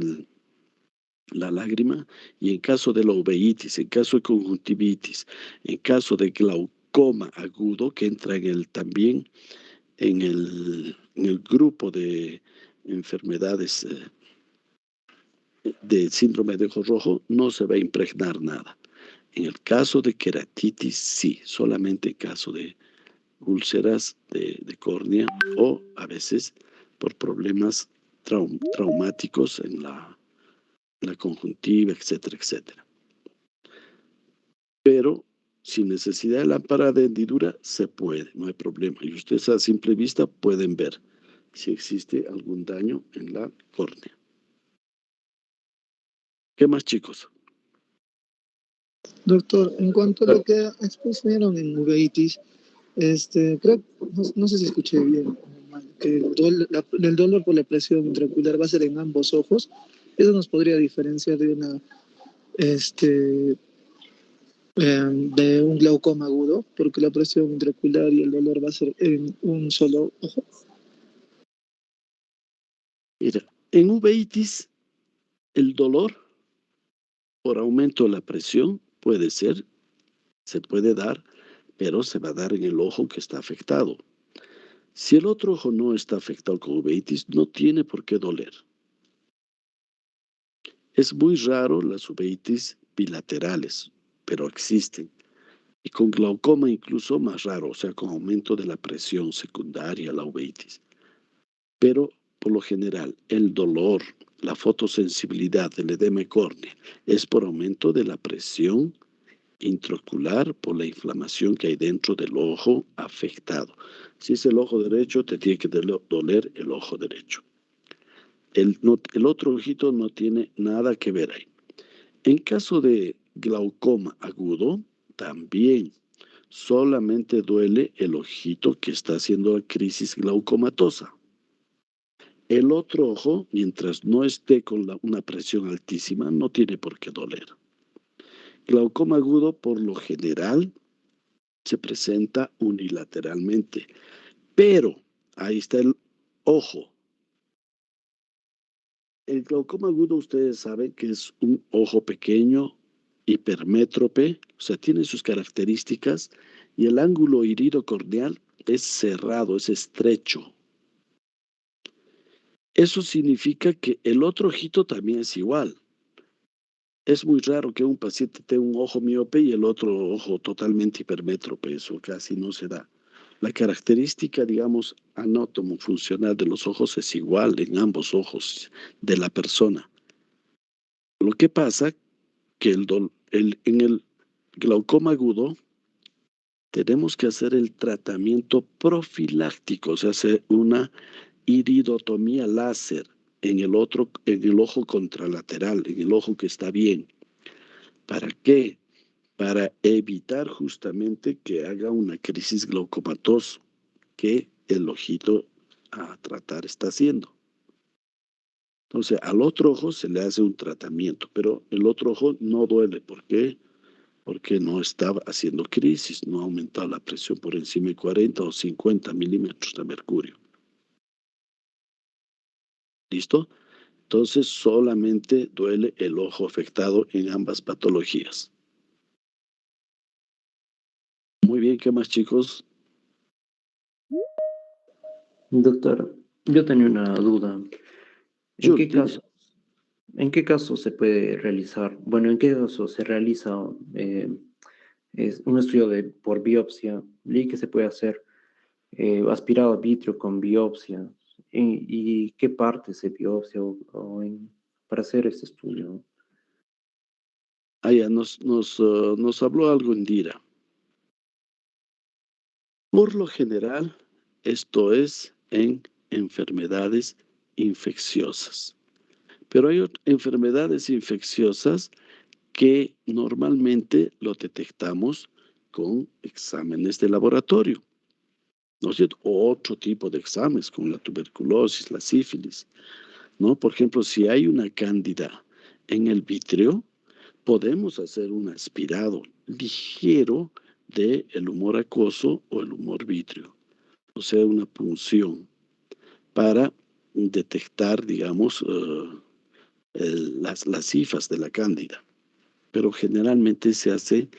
la lágrima, y en caso de la uveitis, en caso de conjuntivitis, en caso de glaucoma agudo, que entra también en el grupo de enfermedades de síndrome de ojo rojo, no se va a impregnar nada. En el caso de queratitis, sí, solamente en caso de úlceras de córnea o a veces por problemas traumáticos en la conjuntiva, etcétera, etcétera. Pero sin necesidad de lámpara de hendidura se puede, no hay problema. Y ustedes a simple vista pueden ver si existe algún daño en la córnea. ¿Qué más, chicos?
Doctor, en cuanto a lo que expusieron en uveitis, creo, no sé si escuché bien o mal, que el dolor por la presión intraocular va a ser en ambos ojos. Eso nos podría diferenciar de un glaucoma agudo, porque la presión intraocular y el dolor va a ser en un solo ojo.
Mira, en uveitis, el dolor por aumento de la presión se puede dar, pero se va a dar en el ojo que está afectado. Si el otro ojo no está afectado con uveitis, no tiene por qué doler. Es muy raro las uveitis bilaterales, pero existen. Y con glaucoma incluso más raro, o sea, con aumento de la presión secundaria a la uveitis. Pero por lo general, el dolor, la fotosensibilidad del edema córnea es por aumento de la presión intraocular por la inflamación que hay dentro del ojo afectado. Si es el ojo derecho, te tiene que doler el ojo derecho. El otro ojito no tiene nada que ver ahí. En caso de glaucoma agudo, también solamente duele el ojito que está haciendo la crisis glaucomatosa. El otro ojo, mientras no esté con una presión altísima, no tiene por qué doler. Glaucoma agudo, por lo general, se presenta unilateralmente, pero ahí está el ojo. El glaucoma agudo, ustedes saben que es un ojo pequeño, hipermétrope, o sea, tiene sus características, y el ángulo iridocorneal es cerrado, es estrecho. Eso significa que el otro ojito también es igual. Es muy raro que un paciente tenga un ojo miope y el otro ojo totalmente hipermétrope, eso casi no se da. La característica, digamos, anátomo-funcional de los ojos es igual en ambos ojos de la persona. Lo que pasa que en el glaucoma agudo tenemos que hacer el tratamiento profiláctico, o sea, hacer una iridotomía láser en el ojo contralateral, en el ojo que está bien. ¿Para qué? Para evitar justamente que haga una crisis glaucomatosa que el ojito a tratar está haciendo. Entonces, al otro ojo se le hace un tratamiento, pero el otro ojo no duele. ¿Por qué? Porque no estaba haciendo crisis, no ha aumentado la presión por encima de 40 o 50 milímetros de mercurio. ¿Listo? Entonces, solamente duele el ojo afectado en ambas patologías. Muy bien, ¿qué más, chicos?
Doctor, yo tenía una duda.
Jules,
¿En qué caso se puede realizar? Bueno, ¿en qué caso se realiza es un estudio por biopsia? Leí que se puede hacer aspirado a vitrio con biopsia. ¿Y qué parte se biopsia para hacer este estudio?
ya nos habló algo Indira. Por lo general, esto es en enfermedades infecciosas. Pero hay enfermedades infecciosas que normalmente lo detectamos con exámenes de laboratorio, ¿no es cierto? O otro tipo de exámenes, como la tuberculosis, la sífilis, ¿no? Por ejemplo, si hay una cándida en el vítreo, podemos hacer un aspirado ligero del humor acuoso o el humor vítreo, o sea, una punción para detectar, digamos, las hifas de la cándida, pero generalmente se hace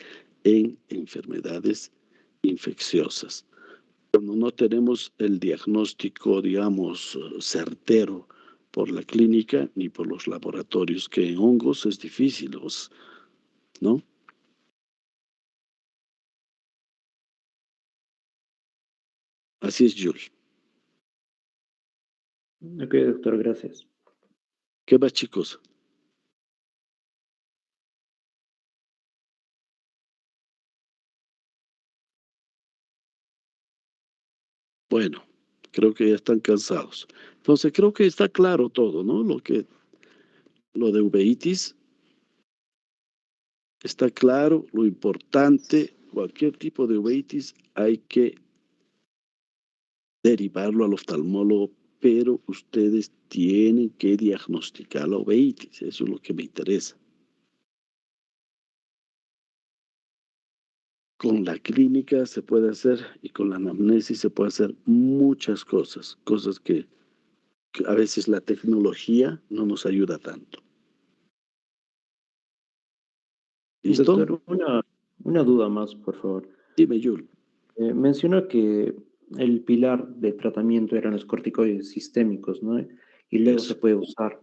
en enfermedades infecciosas. Cuando no tenemos el diagnóstico, digamos, certero por la clínica ni por los laboratorios, que en hongos es difícil, ¿no? Así es, Jules.
Ok, doctor, gracias.
¿Qué va, chicos? Bueno, creo que ya están cansados. Entonces, creo que está claro todo, ¿no? Lo de uveitis está claro, lo importante, cualquier tipo de uveitis hay que derivarlo al oftalmólogo, pero ustedes tienen que diagnosticar la uveitis, eso es lo que me interesa. Con la clínica se puede hacer y con la anamnesis se puede hacer muchas cosas, cosas que a veces la tecnología no nos ayuda tanto. ¿Listo?
Doctor, una duda más, por favor.
Dime, Yul.
Mencionó que el pilar de tratamiento eran los corticoides sistémicos, ¿no? Y luego se
Eso.
puede usar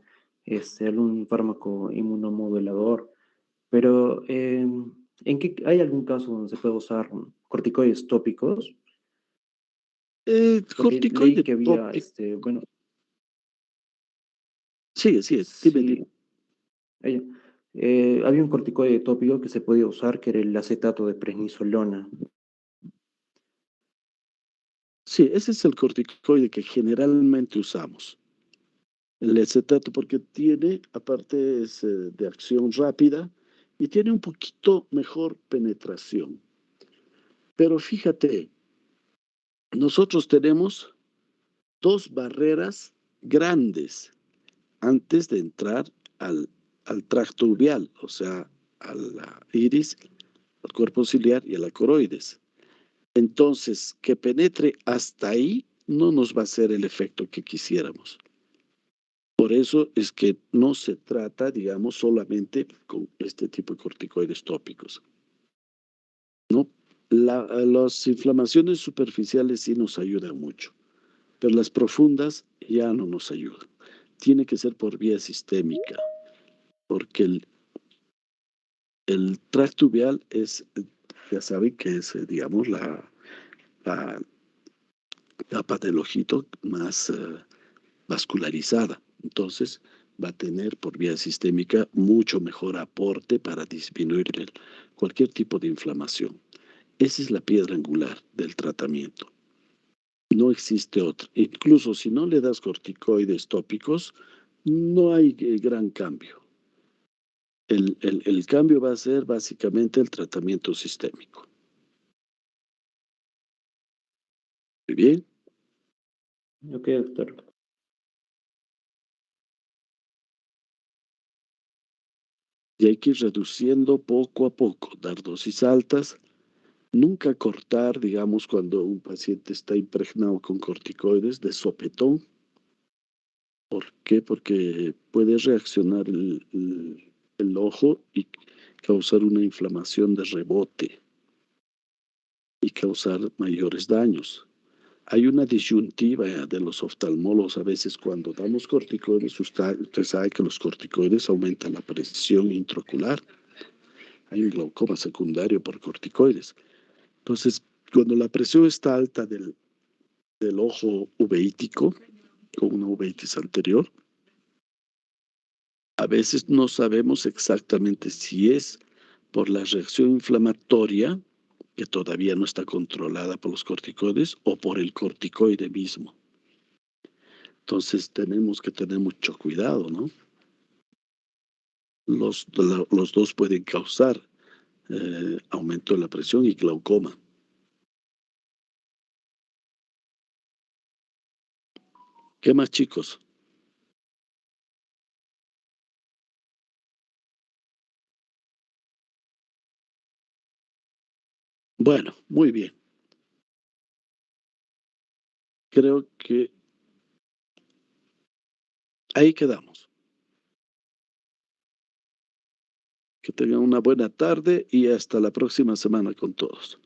algún fármaco inmunomodulador. Pero, ¿hay algún caso donde se puede usar corticoides tópicos? Porque leí
Corticoide
que había,
tópico.
bueno,
Sigue, dime.
sí, había un corticoide tópico que se podía usar, que era el acetato de prednisolona.
Sí, ese es el corticoide que generalmente usamos. El acetato porque tiene, aparte es de acción rápida y tiene un poquito mejor penetración. Pero fíjate, nosotros tenemos dos barreras grandes antes de entrar al tracto uveal, o sea, a la iris, al cuerpo ciliar y a la coroides. Entonces, que penetre hasta ahí no nos va a hacer el efecto que quisiéramos. Por eso es que no se trata, digamos, solamente con este tipo de corticoides tópicos, ¿no? Las inflamaciones superficiales sí nos ayudan mucho, pero las profundas ya no nos ayudan. Tiene que ser por vía sistémica, porque el tracto uveal es, ya saben que es, digamos, la capa del ojito más vascularizada. Entonces, va a tener por vía sistémica mucho mejor aporte para disminuir cualquier tipo de inflamación. Esa es la piedra angular del tratamiento. No existe otra. Incluso si no le das corticoides tópicos, no hay gran cambio. El cambio va a ser básicamente el tratamiento sistémico. Muy bien.
Ok, doctor.
Y hay que ir reduciendo poco a poco, dar dosis altas, nunca cortar, digamos, cuando un paciente está impregnado con corticoides de sopetón. ¿Por qué? Porque puede reaccionar el ojo y causar una inflamación de rebote y causar mayores daños. Hay una disyuntiva de los oftalmólogos a veces cuando damos corticoides. Usted sabe que los corticoides aumentan la presión intraocular. Hay un glaucoma secundario por corticoides. Entonces, cuando la presión está alta del ojo uveítico, con una uveitis anterior, a veces no sabemos exactamente si es por la reacción inflamatoria, que todavía no está controlada por los corticoides, o por el corticoide mismo. Entonces tenemos que tener mucho cuidado, ¿no? Los dos pueden causar aumento de la presión y glaucoma. ¿Qué más, chicos? Bueno, muy bien. Creo que ahí quedamos. Que tengan una buena tarde y hasta la próxima semana con todos.